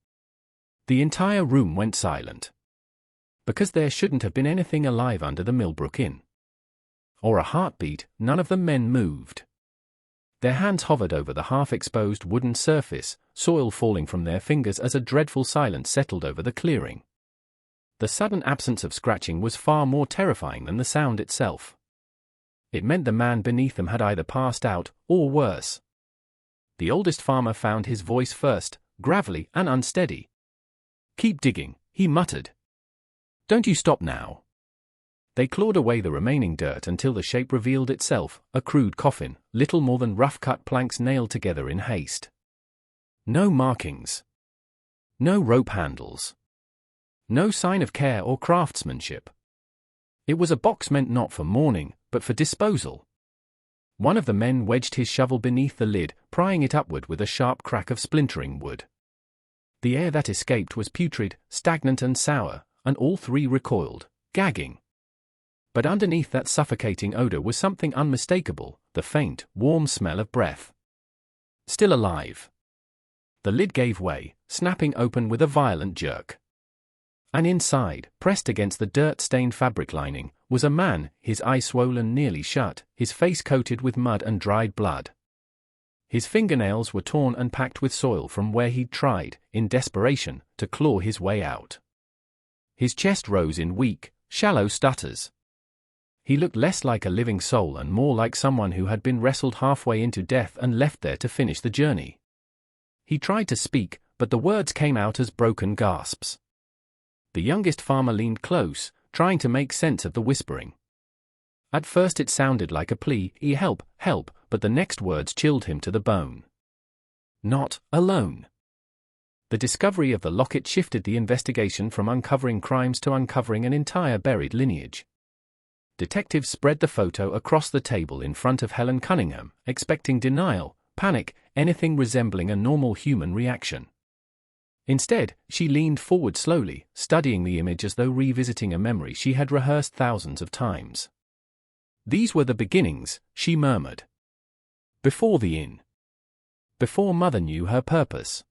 The entire room went silent. Because there shouldn't have been anything alive under the Millbrook Inn. Or a heartbeat, none of the men moved. Their hands hovered over the half-exposed wooden surface, soil falling from their fingers as a dreadful silence settled over the clearing. The sudden absence of scratching was far more terrifying than the sound itself. It meant the man beneath them had either passed out, or worse. The oldest farmer found his voice first, gravelly and unsteady. "Keep digging," he muttered. "Don't you stop now." They clawed away the remaining dirt until the shape revealed itself, a crude coffin, little more than rough-cut planks nailed together in haste. No markings. No rope handles. No sign of care or craftsmanship. It was a box meant not for mourning, but for disposal. One of the men wedged his shovel beneath the lid, prying it upward with a sharp crack of splintering wood. The air that escaped was putrid, stagnant and sour, and all three recoiled, gagging. But underneath that suffocating odor was something unmistakable, the faint, warm smell of breath. Still alive. The lid gave way, snapping open with a violent jerk. And inside, pressed against the dirt-stained fabric lining, was a man, his eyes swollen nearly shut, his face coated with mud and dried blood. His fingernails were torn and packed with soil from where he'd tried, in desperation, to claw his way out. His chest rose in weak, shallow stutters. He looked less like a living soul and more like someone who had been wrestled halfway into death and left there to finish the journey. He tried to speak, but the words came out as broken gasps. The youngest farmer leaned close, trying to make sense of the whispering. At first it sounded like a plea, help, help, but the next words chilled him to the bone. Not alone. The discovery of the locket shifted the investigation from uncovering crimes to uncovering an entire buried lineage. Detectives spread the photo across the table in front of Helen Cunningham, expecting denial, panic, anything resembling a normal human reaction. Instead, she leaned forward slowly, studying the image as though revisiting a memory she had rehearsed thousands of times. "These were the beginnings," she murmured. "Before the inn. Before Mother knew her purpose."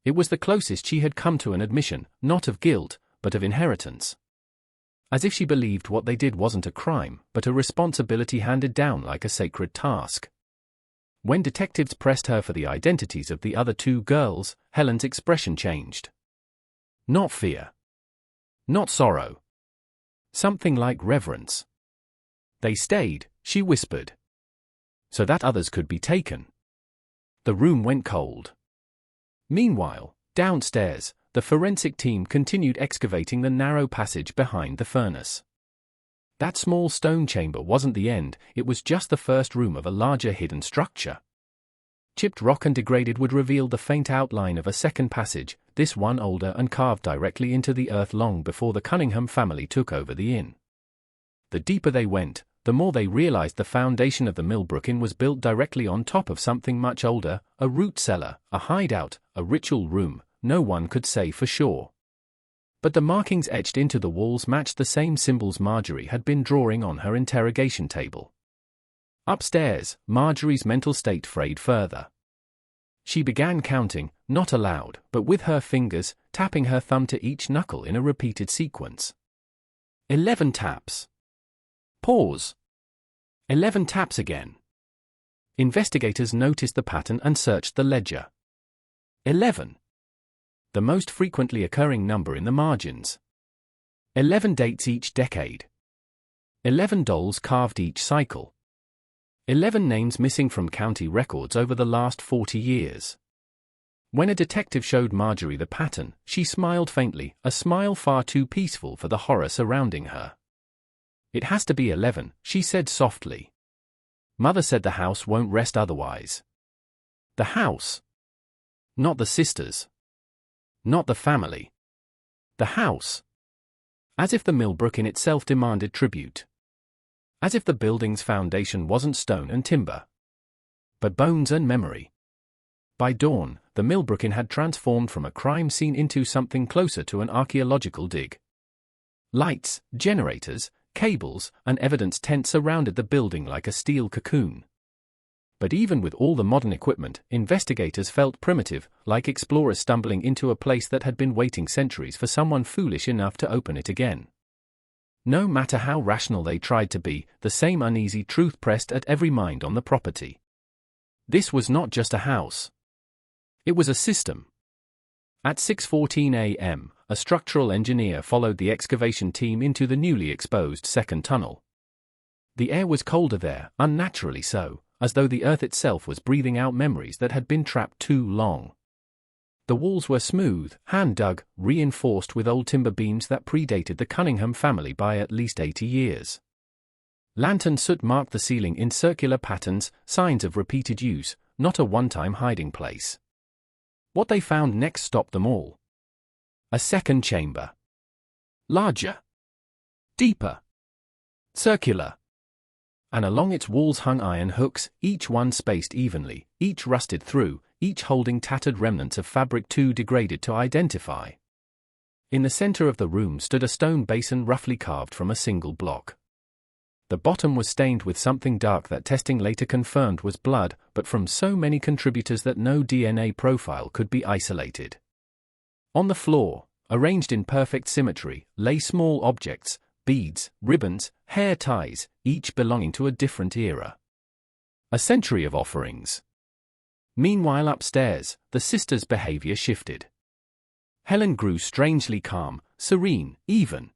It was the closest she had come to an admission, not of guilt, but of inheritance. As if she believed what they did wasn't a crime, but a responsibility handed down like a sacred task. When detectives pressed her for the identities of the other two girls, Helen's expression changed. Not fear. Not sorrow. Something like reverence. "They stayed," she whispered. "So that others could be taken." The room went cold. Meanwhile, downstairs, the forensic team continued excavating the narrow passage behind the furnace. That small stone chamber wasn't the end, it was just the first room of a larger hidden structure. Chipped rock and degraded wood revealed the faint outline of a second passage, this one older and carved directly into the earth long before the Cunningham family took over the inn. The deeper they went, the more they realized the foundation of the Millbrook Inn was built directly on top of something much older, a root cellar, a hideout, a ritual room, no one could say for sure. But the markings etched into the walls matched the same symbols Marjorie had been drawing on her interrogation table. Upstairs, Marjorie's mental state frayed further. She began counting, not aloud, but with her fingers, tapping her thumb to each knuckle in a repeated sequence. 11 taps. Pause. 11 taps again. Investigators noticed the pattern and searched the ledger. 11. The most frequently occurring number in the margins. 11 dates each decade. 11 dolls carved each cycle. 11 names missing from county records over the last 40 years. When a detective showed Marjorie the pattern, she smiled faintly, a smile far too peaceful for the horror surrounding her. "It has to be 11, she said softly. "Mother said the house won't rest otherwise." The house. Not the sisters. Not the family. The house. As if the Millbrook Inn itself demanded tribute. As if the building's foundation wasn't stone and timber, but bones and memory. By dawn, the Millbrook Inn had transformed from a crime scene into something closer to an archaeological dig. Lights, generators, cables, and evidence tents surrounded the building like a steel cocoon. But even with all the modern equipment, investigators felt primitive, like explorers stumbling into a place that had been waiting centuries for someone foolish enough to open it again. No matter how rational they tried to be, the same uneasy truth pressed at every mind on the property. This was not just a house. It was a system. At 6:14 a.m., a structural engineer followed the excavation team into the newly exposed second tunnel. The air was colder there, unnaturally so, as though the earth itself was breathing out memories that had been trapped too long. The walls were smooth, hand-dug, reinforced with old timber beams that predated the Cunningham family by at least 80 years. Lantern soot marked the ceiling in circular patterns, signs of repeated use, not a one-time hiding place. What they found next stopped them all. A second chamber. Larger. Deeper. Circular. And along its walls hung iron hooks, each one spaced evenly, each rusted through, each holding tattered remnants of fabric too degraded to identify. In the center of the room stood a stone basin roughly carved from a single block. The bottom was stained with something dark that testing later confirmed was blood, but from so many contributors that no DNA profile could be isolated. On the floor, arranged in perfect symmetry, lay small objects, beads, ribbons, hair ties, each belonging to a different era. A century of offerings. Meanwhile upstairs, the sisters' behavior shifted. Helen grew strangely calm, serene, even.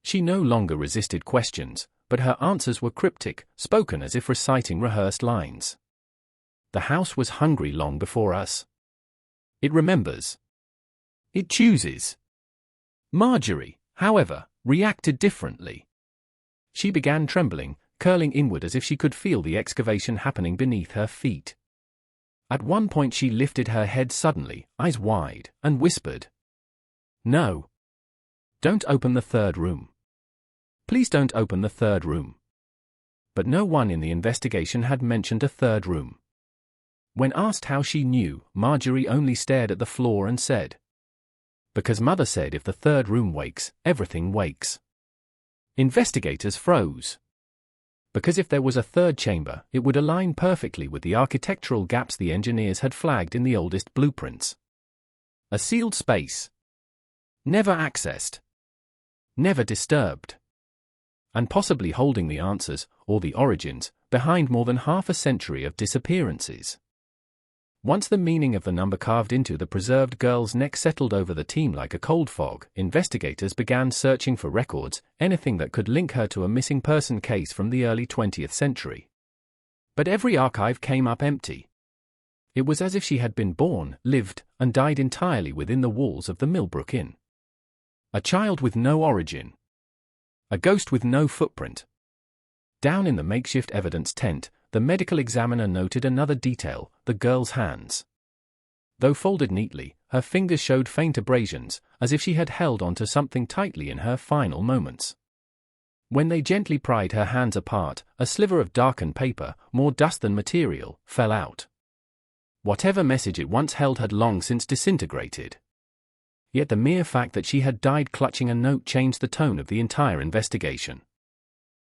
She no longer resisted questions, but her answers were cryptic, spoken as if reciting rehearsed lines. The house was hungry long before us. It remembers. It chooses. Marjorie, however, reacted differently. She began trembling, curling inward as if she could feel the excavation happening beneath her feet. At one point she lifted her head suddenly, eyes wide, and whispered, "No. Don't open the third room. Please don't open the third room." But no one in the investigation had mentioned a third room. When asked how she knew, Marjorie only stared at the floor and said, "Because Mother said if the third room wakes, everything wakes." Investigators froze. Because if there was a third chamber, it would align perfectly with the architectural gaps the engineers had flagged in the oldest blueprints. A sealed space. Never accessed. Never disturbed. And possibly holding the answers, or the origins, behind more than half a century of disappearances. Once the meaning of the number carved into the preserved girl's neck settled over the team like a cold fog, investigators began searching for records, anything that could link her to a missing person case from the early 20th century. But every archive came up empty. It was as if she had been born, lived, and died entirely within the walls of the Millbrook Inn. A child with no origin. A ghost with no footprint. Down in the makeshift evidence tent, the medical examiner noted another detail, the girl's hands. Though folded neatly, her fingers showed faint abrasions, as if she had held onto something tightly in her final moments. When they gently pried her hands apart, a sliver of darkened paper, more dust than material, fell out. Whatever message it once held had long since disintegrated. Yet the mere fact that she had died clutching a note changed the tone of the entire investigation.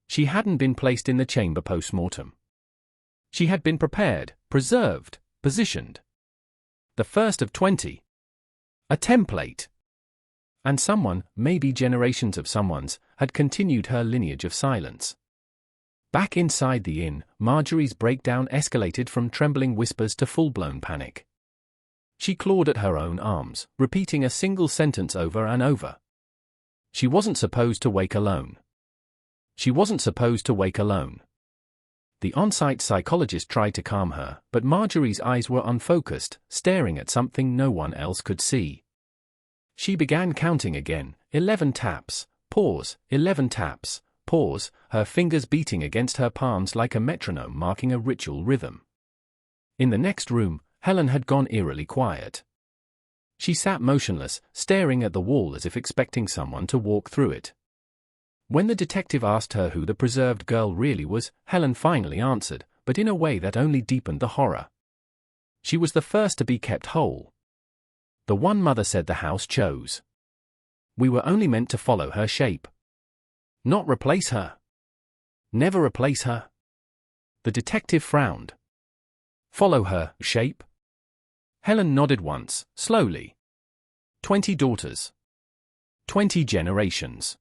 She hadn't been placed in the chamber post-mortem. She had been prepared, preserved, positioned. The first of 20. A template. And someone, maybe generations of someones, had continued her lineage of silence. Back inside the inn, Marjorie's breakdown escalated from trembling whispers to full-blown panic. She clawed at her own arms, repeating a single sentence over and over. She wasn't supposed to wake alone. She wasn't supposed to wake alone. The on-site psychologist tried to calm her, but Marjorie's eyes were unfocused, staring at something no one else could see. She began counting again, 11 taps, pause, 11 taps, pause, her fingers beating against her palms like a metronome marking a ritual rhythm. In the next room, Helen had gone eerily quiet. She sat motionless, staring at the wall as if expecting someone to walk through it. When the detective asked her who the preserved girl really was, Helen finally answered, but in a way that only deepened the horror. She was the first to be kept whole. The one mother said the house chose. We were only meant to follow her shape. Not replace her. Never replace her. The detective frowned. Follow her shape? Helen nodded once, slowly. 20 daughters. 20 generations.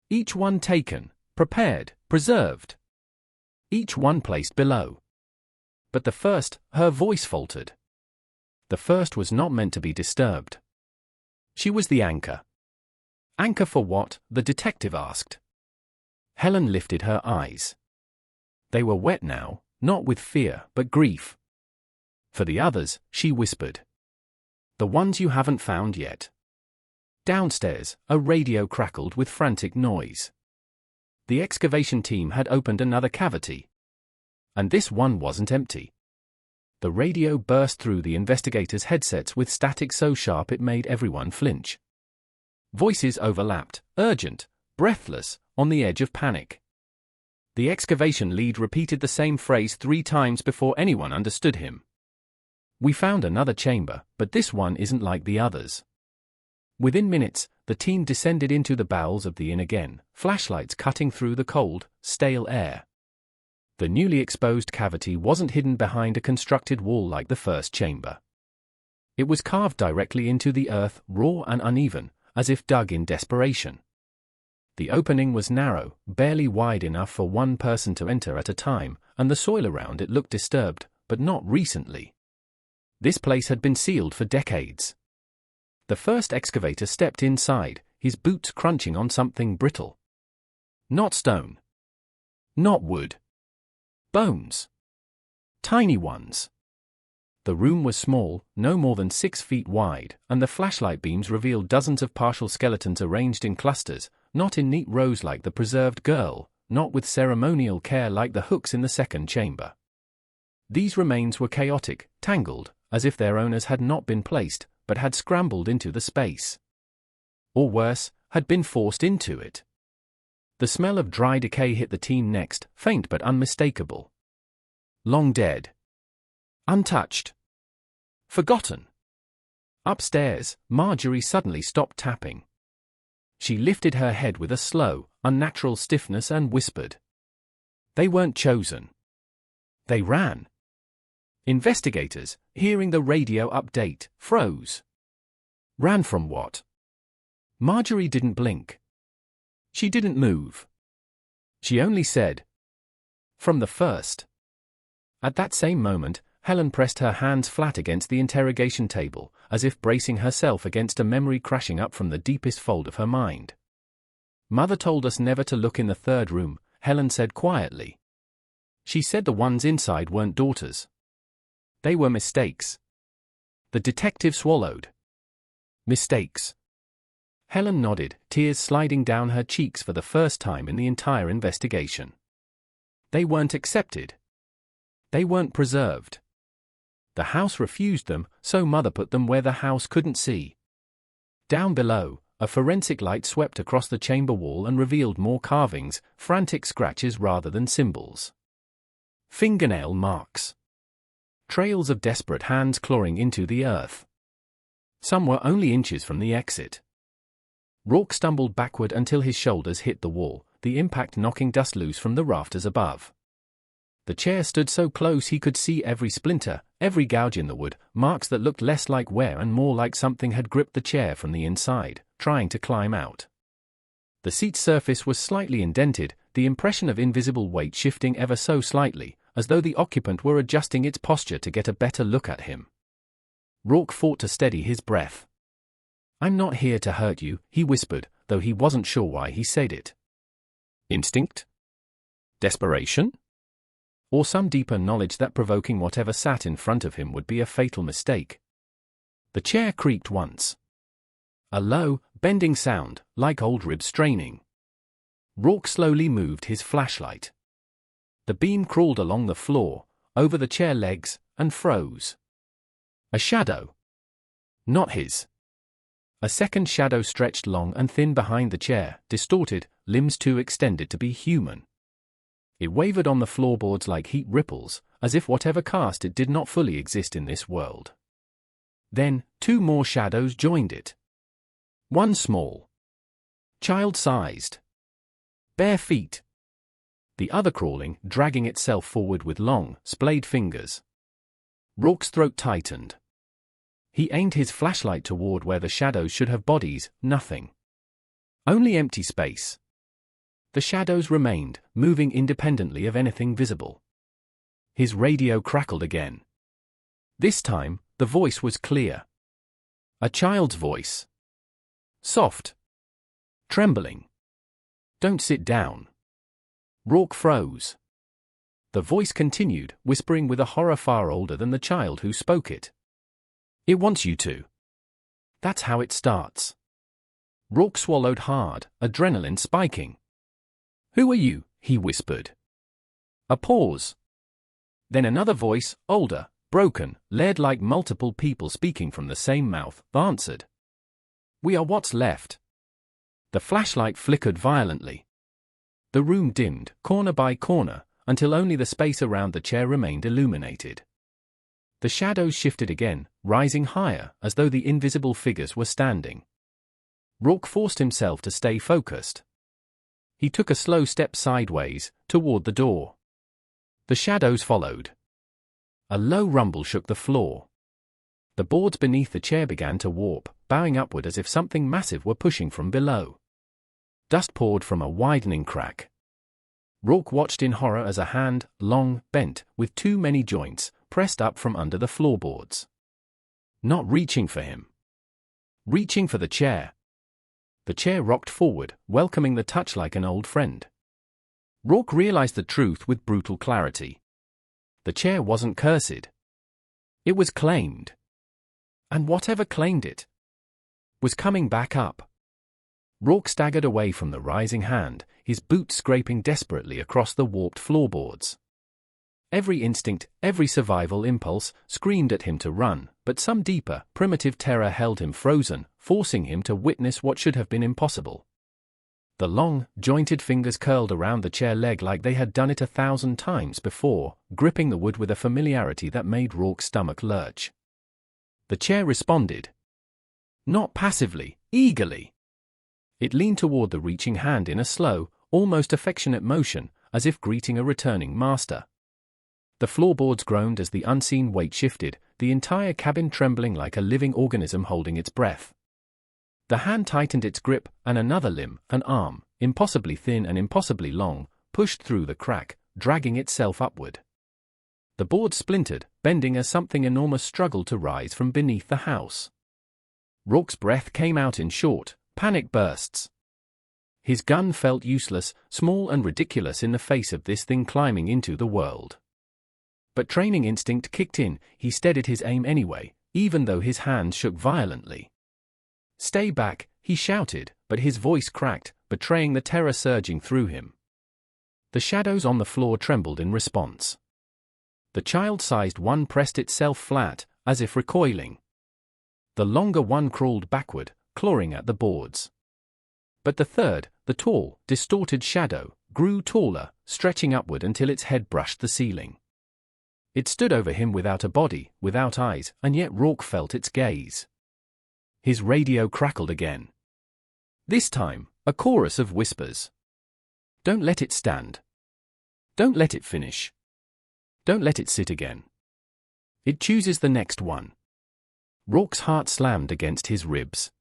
Each one taken, prepared, preserved. Each one placed below. But the first, her voice faltered. The first was not meant to be disturbed. She was the anchor. Anchor for what? The detective asked. Helen lifted her eyes. They were wet now, not with fear, but grief. For the others, she whispered. The ones you haven't found yet. Downstairs, a radio crackled with frantic noise. The excavation team had opened another cavity. And this one wasn't empty. The radio burst through the investigators' headsets with static so sharp it made everyone flinch. Voices overlapped, urgent, breathless, on the edge of panic. The excavation lead repeated the same phrase 3 times before anyone understood him. We found another chamber, but this one isn't like the others. Within minutes, the team descended into the bowels of the inn again, flashlights cutting through the cold, stale air. The newly exposed cavity wasn't hidden behind a constructed wall like the first chamber. It was carved directly into the earth, raw and uneven, as if dug in desperation. The opening was narrow, barely wide enough for one person to enter at a time, and the soil around it looked disturbed, but not recently. This place had been sealed for decades. The first excavator stepped inside, his boots crunching on something brittle. Not stone. Not wood. Bones. Tiny ones. The room was small, no more than 6 feet wide, and the flashlight beams revealed dozens of partial skeletons arranged in clusters, not in neat rows like the preserved girl, not with ceremonial care like the hooks in the second chamber. These remains were chaotic, tangled, as if their owners had not been placed, but had scrambled into the space. Or worse, had been forced into it. The smell of dry decay hit the team next, faint but unmistakable. Long dead. Untouched. Forgotten. Upstairs, Marjorie suddenly stopped tapping. She lifted her head with a slow, unnatural stiffness and whispered. They weren't chosen. They ran. Investigators, hearing the radio update, froze. Ran from what? Marjorie didn't blink. She didn't move. She only said, from the first. At that same moment, Helen pressed her hands flat against the interrogation table, as if bracing herself against a memory crashing up from the deepest fold of her mind. Mother told us never to look in the third room, Helen said quietly. She said the ones inside weren't daughters. They were mistakes. The detective swallowed. Mistakes. Helen nodded, tears sliding down her cheeks for the first time in the entire investigation. They weren't accepted. They weren't preserved. The house refused them, so Mother put them where the house couldn't see. Down below, a forensic light swept across the chamber wall and revealed more carvings, frantic scratches rather than symbols. Fingernail marks. Trails of desperate hands clawing into the earth. Some were only inches from the exit. Rourke stumbled backward until his shoulders hit the wall, the impact knocking dust loose from the rafters above. The chair stood so close he could see every splinter, every gouge in the wood, marks that looked less like wear and more like something had gripped the chair from the inside, trying to climb out. The seat's surface was slightly indented, the impression of invisible weight shifting ever so slightly, as though the occupant were adjusting its posture to get a better look at him. Rourke fought to steady his breath. I'm not here to hurt you, he whispered, though he wasn't sure why he said it. Instinct? Desperation? Or some deeper knowledge that provoking whatever sat in front of him would be a fatal mistake. The chair creaked once. A low, bending sound, like old ribs straining. Rourke slowly moved his flashlight. The beam crawled along the floor, over the chair legs, and froze. A shadow. Not his. A second shadow stretched long and thin behind the chair, distorted, limbs too extended to be human. It wavered on the floorboards like heat ripples, as if whatever cast it did not fully exist in this world. Then, two more shadows joined it. One small, child-sized, bare feet. The other crawling, dragging itself forward with long, splayed fingers. Rourke's throat tightened. He aimed his flashlight toward where the shadows should have bodies, nothing. Only empty space. The shadows remained, moving independently of anything visible. His radio crackled again. This time, the voice was clear. A child's voice. Soft. Trembling. Don't sit down. Rourke froze. The voice continued, whispering with a horror far older than the child who spoke it. It wants you to. That's how it starts. Rourke swallowed hard, adrenaline spiking. Who are you? He whispered. A pause. Then another voice, older, broken, layered like multiple people speaking from the same mouth, answered. We are what's left. The flashlight flickered violently. The room dimmed, corner by corner, until only the space around the chair remained illuminated. The shadows shifted again, rising higher, as though the invisible figures were standing. Rourke forced himself to stay focused. He took a slow step sideways, toward the door. The shadows followed. A low rumble shook the floor. The boards beneath the chair began to warp, bowing upward as if something massive were pushing from below. Dust poured from a widening crack. Rourke watched in horror as a hand, long, bent, with too many joints, pressed up from under the floorboards. Not reaching for him. Reaching for the chair. The chair rocked forward, welcoming the touch like an old friend. Rourke realized the truth with brutal clarity. The chair wasn't cursed. It was claimed. And whatever claimed it was coming back up. Rourke staggered away from the rising hand, his boots scraping desperately across the warped floorboards. Every instinct, every survival impulse, screamed at him to run, but some deeper, primitive terror held him frozen, forcing him to witness what should have been impossible. The long, jointed fingers curled around the chair leg like they had done it 1,000 times before, gripping the wood with a familiarity that made Rourke's stomach lurch. The chair responded. Not passively, eagerly. It leaned toward the reaching hand in a slow, almost affectionate motion, as if greeting a returning master. The floorboards groaned as the unseen weight shifted, the entire cabin trembling like a living organism holding its breath. The hand tightened its grip, and another limb, an arm, impossibly thin and impossibly long, pushed through the crack, dragging itself upward. The boards splintered, bending as something enormous struggled to rise from beneath the house. Rourke's breath came out in short, panic bursts. His gun felt useless, small and ridiculous in the face of this thing climbing into the world. But training instinct kicked in, he steadied his aim anyway, even though his hands shook violently. Stay back, he shouted, but his voice cracked, betraying the terror surging through him. The shadows on the floor trembled in response. The child-sized one pressed itself flat, as if recoiling. The longer one crawled backward, clawing at the boards. But the third, the tall, distorted shadow, grew taller, stretching upward until its head brushed the ceiling. It stood over him without a body, without eyes, and yet Rourke felt its gaze. His radio crackled again. This time, a chorus of whispers. Don't let it stand. Don't let it finish. Don't let it sit again. It chooses the next one. Rourke's heart slammed against his ribs.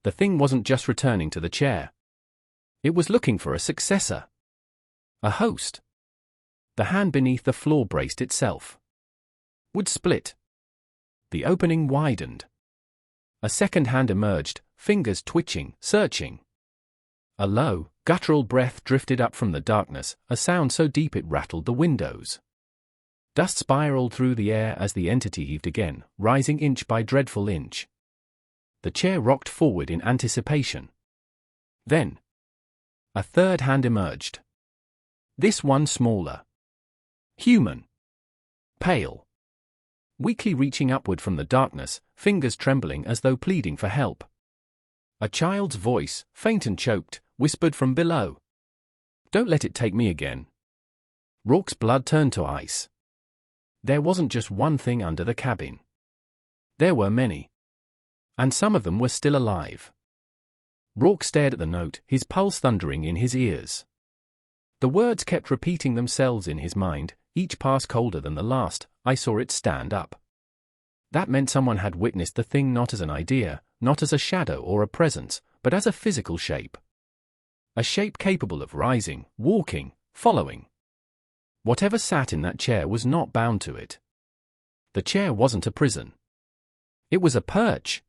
The thing wasn't just returning to the chair. It was looking for a successor. A host. The hand beneath the floor braced itself. Would split. The opening widened. A second hand emerged, fingers twitching, searching. A low, guttural breath drifted up from the darkness, a sound so deep it rattled the windows. Dust spiraled through the air as the entity heaved again, rising inch by dreadful inch. The chair rocked forward in anticipation. Then, a third hand emerged. This one smaller. Human. Pale. Weakly reaching upward from the darkness, fingers trembling as though pleading for help. A child's voice, faint and choked, whispered from below. "Don't let it take me again." Rourke's blood turned to ice. There wasn't just one thing under the cabin. There were many. And some of them were still alive. Rourke stared at the note, his pulse thundering in his ears. The words kept repeating themselves in his mind, each pass colder than the last. I saw it stand up. That meant someone had witnessed the thing not as an idea, not as a shadow or a presence, but as a physical shape. A shape capable of rising, walking, following. Whatever sat in that chair was not bound to it. The chair wasn't a prison. It was a perch.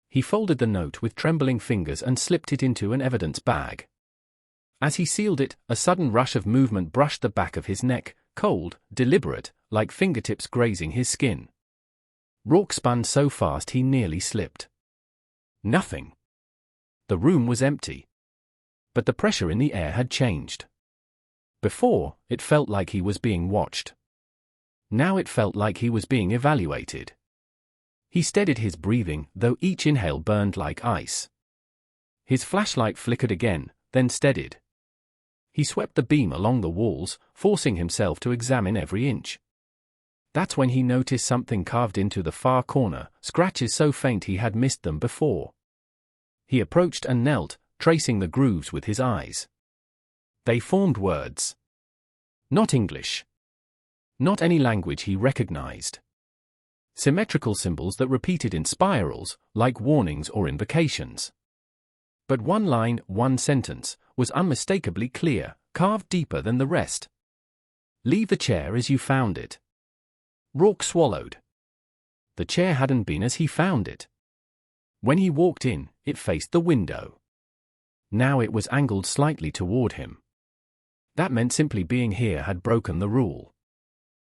He folded the note with trembling fingers and slipped it into an evidence bag. As he sealed it, a sudden rush of movement brushed the back of his neck, cold, deliberate, like fingertips grazing his skin. Rourke spun so fast he nearly slipped. Nothing. The room was empty. But the pressure in the air had changed. Before, it felt like he was being watched. Now it felt like he was being evaluated. He steadied his breathing, though each inhale burned like ice. His flashlight flickered again, then steadied. He swept the beam along the walls, forcing himself to examine every inch. That's when he noticed something carved into the far corner, scratches so faint he had missed them before. He approached and knelt, tracing the grooves with his eyes. They formed words. Not English. Not any language he recognized. Symmetrical symbols that repeated in spirals, like warnings or invocations. But one line, one sentence, was unmistakably clear, carved deeper than the rest. Leave the chair as you found it. Rourke swallowed. The chair hadn't been as he found it. When he walked in, it faced the window. Now it was angled slightly toward him. That meant simply being here had broken the rule.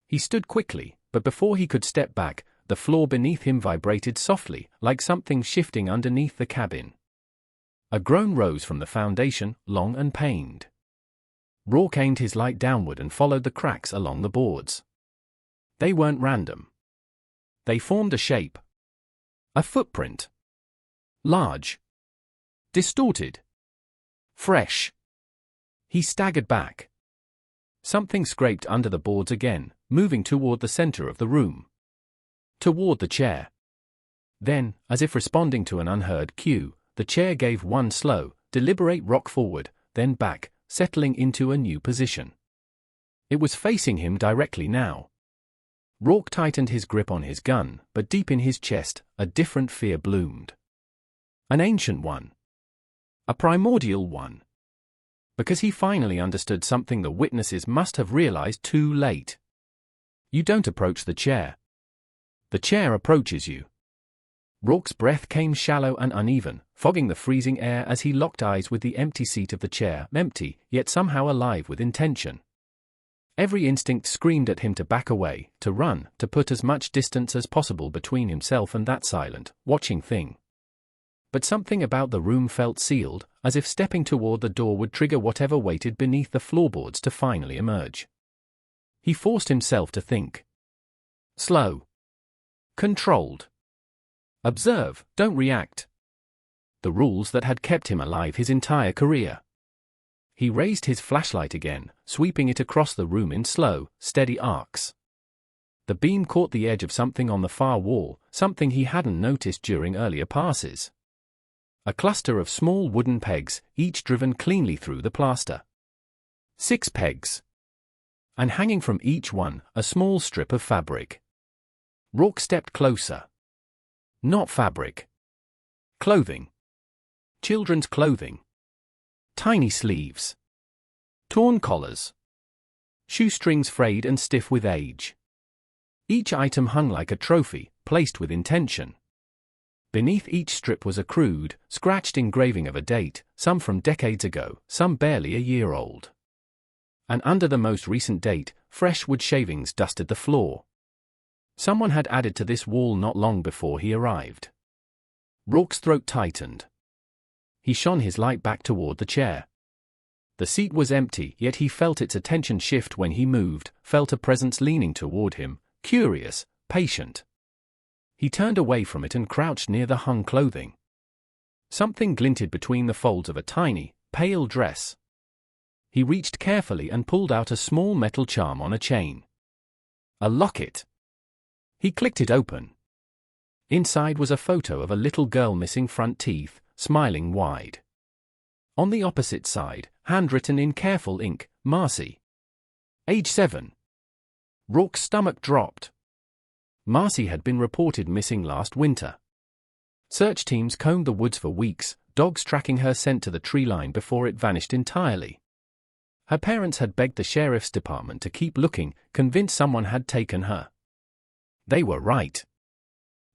He stood quickly, but before he could step back, the floor beneath him vibrated softly, like something shifting underneath the cabin. A groan rose from the foundation, long and pained. Rourke aimed his light downward and followed the cracks along the boards. They weren't random. They formed a shape. A footprint. Large. Distorted. Fresh. He staggered back. Something scraped under the boards again, moving toward the center of the room. Toward the chair. Then, as if responding to an unheard cue, the chair gave one slow, deliberate rock forward, then back, settling into a new position. It was facing him directly now. Rourke tightened his grip on his gun, but deep in his chest, a different fear bloomed. An ancient one. A primordial one. Because he finally understood something the witnesses must have realized too late. You don't approach the chair. The chair approaches you. Rourke's breath came shallow and uneven, fogging the freezing air as he locked eyes with the empty seat of the chair, empty, yet somehow alive with intention. Every instinct screamed at him to back away, to run, to put as much distance as possible between himself and that silent, watching thing. But something about the room felt sealed, as if stepping toward the door would trigger whatever waited beneath the floorboards to finally emerge. He forced himself to think. Slow. Controlled. Observe, don't react. The rules that had kept him alive his entire career. He raised his flashlight again, sweeping it across the room in slow, steady arcs. The beam caught the edge of something on the far wall, something he hadn't noticed during earlier passes. A cluster of small wooden pegs, each driven cleanly through the plaster. 6 pegs. And hanging from each one, a small strip of fabric. Rourke stepped closer. Not fabric. Clothing. Children's clothing. Tiny sleeves. Torn collars. Shoestrings frayed and stiff with age. Each item hung like a trophy, placed with intention. Beneath each strip was a crude, scratched engraving of a date, some from decades ago, some barely a year old. And under the most recent date, fresh wood shavings dusted the floor. Someone had added to this wall not long before he arrived. Rourke's throat tightened. He shone his light back toward the chair. The seat was empty, yet he felt its attention shift when he moved, felt a presence leaning toward him, curious, patient. He turned away from it and crouched near the hung clothing. Something glinted between the folds of a tiny, pale dress. He reached carefully and pulled out a small metal charm on a chain. A locket. He clicked it open. Inside was a photo of a little girl missing front teeth, smiling wide. On the opposite side, handwritten in careful ink, Marcy. Age 7. Rourke's stomach dropped. Marcy had been reported missing last winter. Search teams combed the woods for weeks, dogs tracking her scent to the tree line before it vanished entirely. Her parents had begged the sheriff's department to keep looking, convinced someone had taken her. They were right.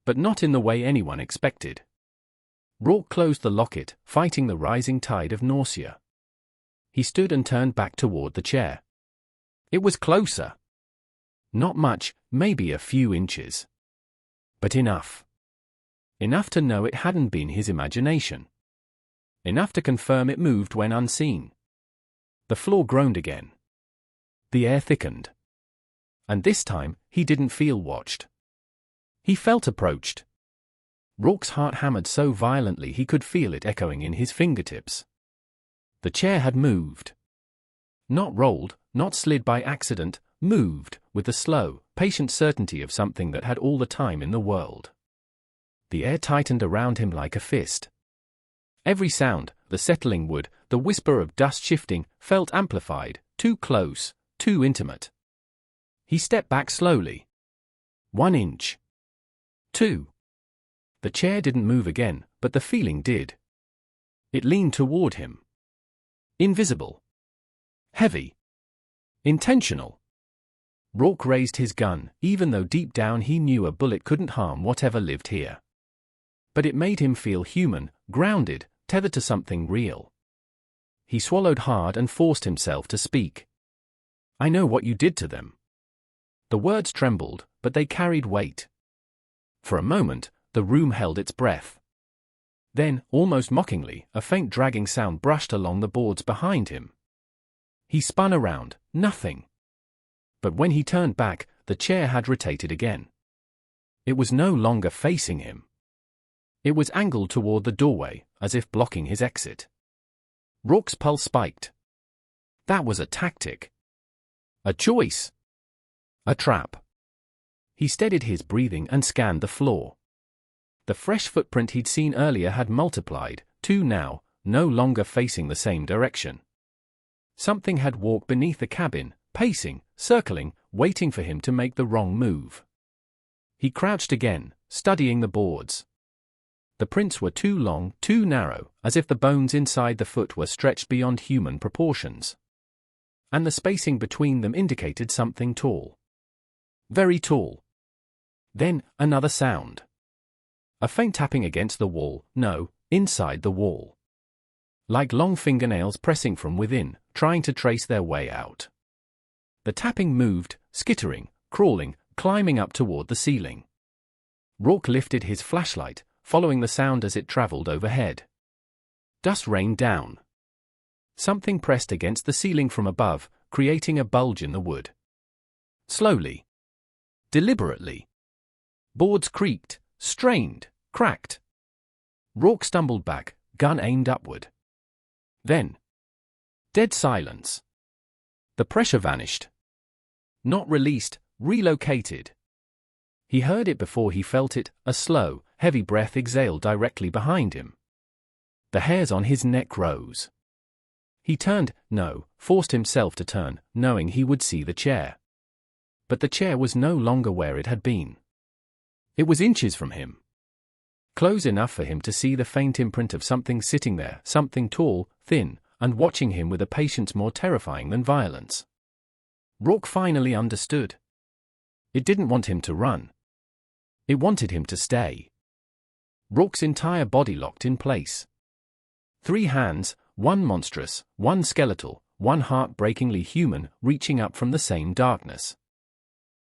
But not in the way anyone expected. Rourke closed the locket, fighting the rising tide of nausea. He stood and turned back toward the chair. It was closer. Not much, maybe a few inches. But enough. Enough to know it hadn't been his imagination. Enough to confirm it moved when unseen. The floor groaned again. The air thickened. And this time, he didn't feel watched. He felt approached. Rourke's heart hammered so violently he could feel it echoing in his fingertips. The chair had moved. Not rolled, not slid by accident, moved, with the slow, patient certainty of something that had all the time in the world. The air tightened around him like a fist. Every sound, the settling wood, the whisper of dust shifting, felt amplified, too close, too intimate. He stepped back slowly. 1 inch. 2. The chair didn't move again, but the feeling did. It leaned toward him. Invisible. Heavy. Intentional. Rourke raised his gun, even though deep down he knew a bullet couldn't harm whatever lived here. But it made him feel human, grounded, tethered to something real. He swallowed hard and forced himself to speak. I know what you did to them. The words trembled, but they carried weight. For a moment, the room held its breath. Then, almost mockingly, a faint dragging sound brushed along the boards behind him. He spun around, nothing. But when he turned back, the chair had rotated again. It was no longer facing him. It was angled toward the doorway, as if blocking his exit. Rourke's pulse spiked. That was a tactic. A choice. A trap. He steadied his breathing and scanned the floor. The fresh footprint he'd seen earlier had multiplied, 2 now, no longer facing the same direction. Something had walked beneath the cabin, pacing, circling, waiting for him to make the wrong move. He crouched again, studying the boards. The prints were too long, too narrow, as if the bones inside the foot were stretched beyond human proportions. And the spacing between them indicated something tall. Very tall. Then, another sound. A faint tapping against the wall, no, inside the wall. Like long fingernails pressing from within, trying to trace their way out. The tapping moved, skittering, crawling, climbing up toward the ceiling. Rourke lifted his flashlight, following the sound as it traveled overhead. Dust rained down. Something pressed against the ceiling from above, creating a bulge in the wood. Slowly. Deliberately. Boards creaked, strained, cracked. Rourke stumbled back, gun aimed upward. Then. Dead silence. The pressure vanished. Not released, relocated. He heard it before he felt it, a slow, heavy breath exhaled directly behind him. The hairs on his neck rose. He turned, forced himself to turn, knowing he would see the chair. But the chair was no longer where it had been. It was inches from him. Close enough for him to see the faint imprint of something sitting there, something tall, thin, and watching him with a patience more terrifying than violence. Rourke finally understood. It didn't want him to run. It wanted him to stay. Rourke's entire body locked in place. 3 hands, one monstrous, one skeletal, one heartbreakingly human, reaching up from the same darkness.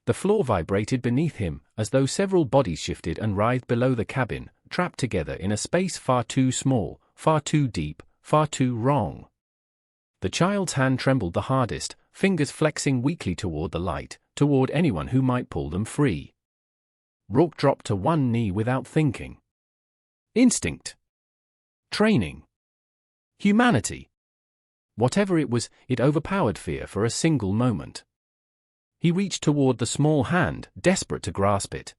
The floor vibrated beneath him, as though several bodies shifted and writhed below the cabin, trapped together in a space far too small, far too deep, far too wrong. The child's hand trembled the hardest, fingers flexing weakly toward the light, toward anyone who might pull them free. Rourke dropped to one knee without thinking. Instinct. Training. Humanity. Whatever it was, it overpowered fear for a single moment. He reached toward the small hand, desperate to grasp it.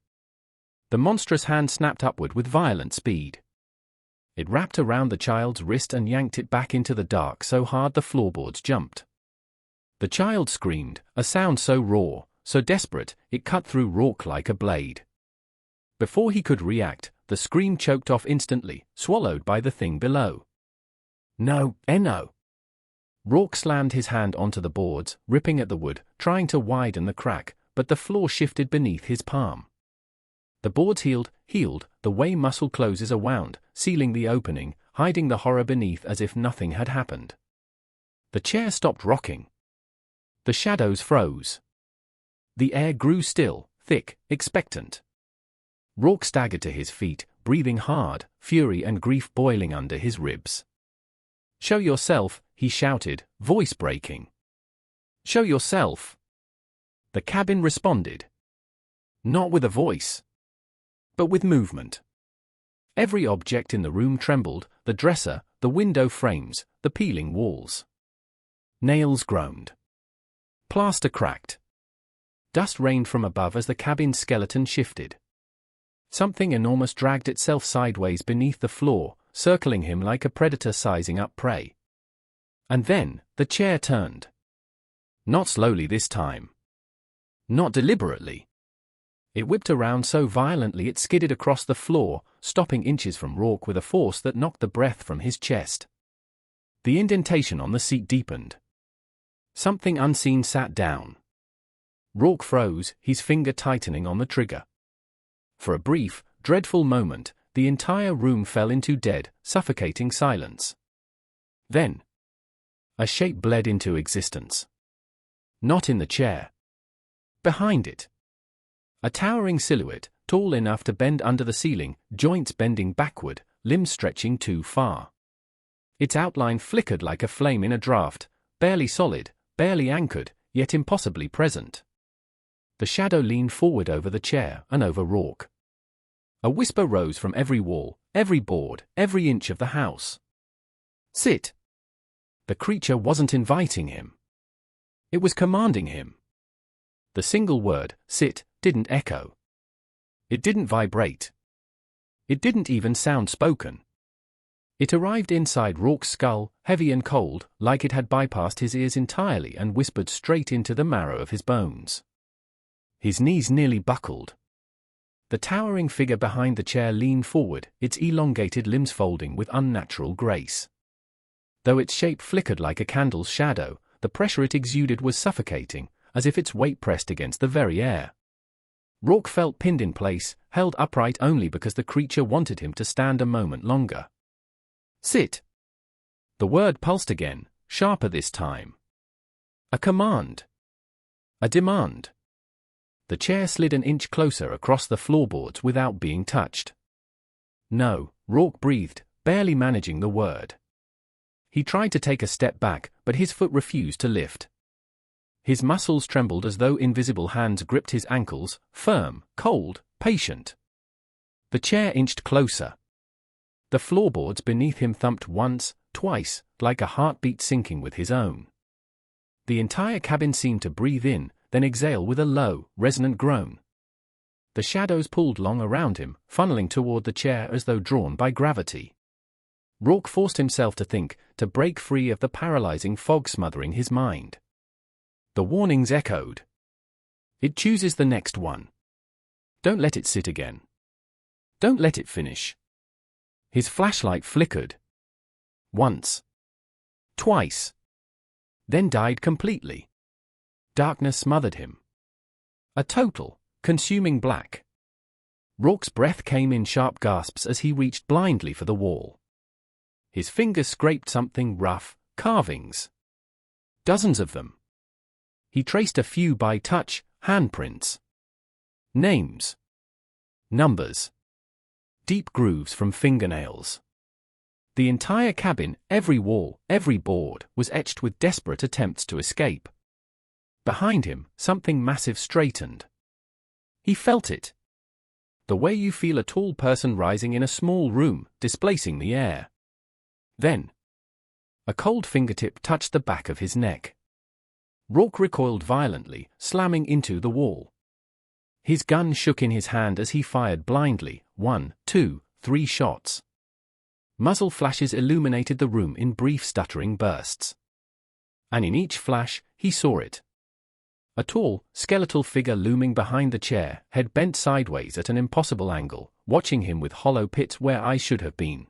The monstrous hand snapped upward with violent speed. It wrapped around the child's wrist and yanked it back into the dark so hard the floorboards jumped. The child screamed, a sound so raw, so desperate, it cut through Rourke like a blade. Before he could react, the scream choked off instantly, swallowed by the thing below. No, no. Rourke slammed his hand onto the boards, ripping at the wood, trying to widen the crack, but the floor shifted beneath his palm. The boards healed, the way muscle closes are wound, sealing the opening, hiding the horror beneath as if nothing had happened. The chair stopped rocking. The shadows froze. The air grew still, thick, expectant. Rourke staggered to his feet, breathing hard, fury and grief boiling under his ribs. "Show yourself," he shouted, voice breaking. "Show yourself." The cabin responded. Not with a voice, but with movement. Every object in the room trembled, the dresser, the window frames, the peeling walls. Nails groaned. Plaster cracked. Dust rained from above as the cabin's skeleton shifted. Something enormous dragged itself sideways beneath the floor, circling him like a predator sizing up prey. And then, the chair turned. Not slowly this time. Not deliberately. It whipped around so violently it skidded across the floor, stopping inches from Rourke with a force that knocked the breath from his chest. The indentation on the seat deepened. Something unseen sat down. Rourke froze, his finger tightening on the trigger. For a brief, dreadful moment, the entire room fell into dead, suffocating silence. Then, a shape bled into existence. Not in the chair. Behind it. A towering silhouette, tall enough to bend under the ceiling, joints bending backward, limbs stretching too far. Its outline flickered like a flame in a draught, barely solid, barely anchored, yet impossibly present. The shadow leaned forward over the chair and over Rourke. A whisper rose from every wall, every board, every inch of the house. "Sit." The creature wasn't inviting him. It was commanding him. The single word, "sit," didn't echo. It didn't vibrate. It didn't even sound spoken. It arrived inside Rourke's skull, heavy and cold, like it had bypassed his ears entirely and whispered straight into the marrow of his bones. His knees nearly buckled. The towering figure behind the chair leaned forward, its elongated limbs folding with unnatural grace. Though its shape flickered like a candle's shadow, the pressure it exuded was suffocating, as if its weight pressed against the very air. Rourke felt pinned in place, held upright only because the creature wanted him to stand a moment longer. "Sit." The word pulsed again, sharper this time. A command. A demand. The chair slid an inch closer across the floorboards without being touched. "No," Rourke breathed, barely managing the word. He tried to take a step back, but his foot refused to lift. His muscles trembled as though invisible hands gripped his ankles, firm, cold, patient. The chair inched closer. The floorboards beneath him thumped once, twice, like a heartbeat syncing with his own. The entire cabin seemed to breathe in, then exhale with a low, resonant groan. The shadows pulled long around him, funneling toward the chair as though drawn by gravity. Rourke forced himself to think, to break free of the paralyzing fog smothering his mind. The warnings echoed. "It chooses the next one. Don't let it sit again. Don't let it finish." His flashlight flickered. Once. Twice. Then died completely. Darkness smothered him. A total, consuming black. Rourke's breath came in sharp gasps as he reached blindly for the wall. His fingers scraped something rough, carvings. Dozens of them. He traced a few by touch, handprints. Names. Numbers. Deep grooves from fingernails. The entire cabin, every wall, every board, was etched with desperate attempts to escape. Behind him, something massive straightened. He felt it. The way you feel a tall person rising in a small room, displacing the air. Then, a cold fingertip touched the back of his neck. Rourke recoiled violently, slamming into the wall. His gun shook in his hand as he fired blindly, 1, 2, 3 shots. Muzzle flashes illuminated the room in brief stuttering bursts. And in each flash, he saw it. A tall, skeletal figure looming behind the chair, head bent sideways at an impossible angle, watching him with hollow pits where eyes should have been.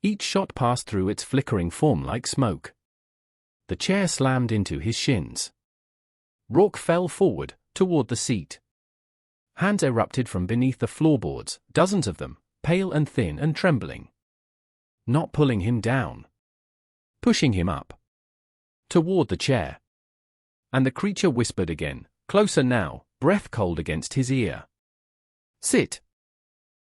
Each shot passed through its flickering form like smoke. The chair slammed into his shins. Rourke fell forward, toward the seat. Hands erupted from beneath the floorboards, dozens of them, pale and thin and trembling. Not pulling him down. Pushing him up. Toward the chair. And the creature whispered again, closer now, breath cold against his ear. "Sit."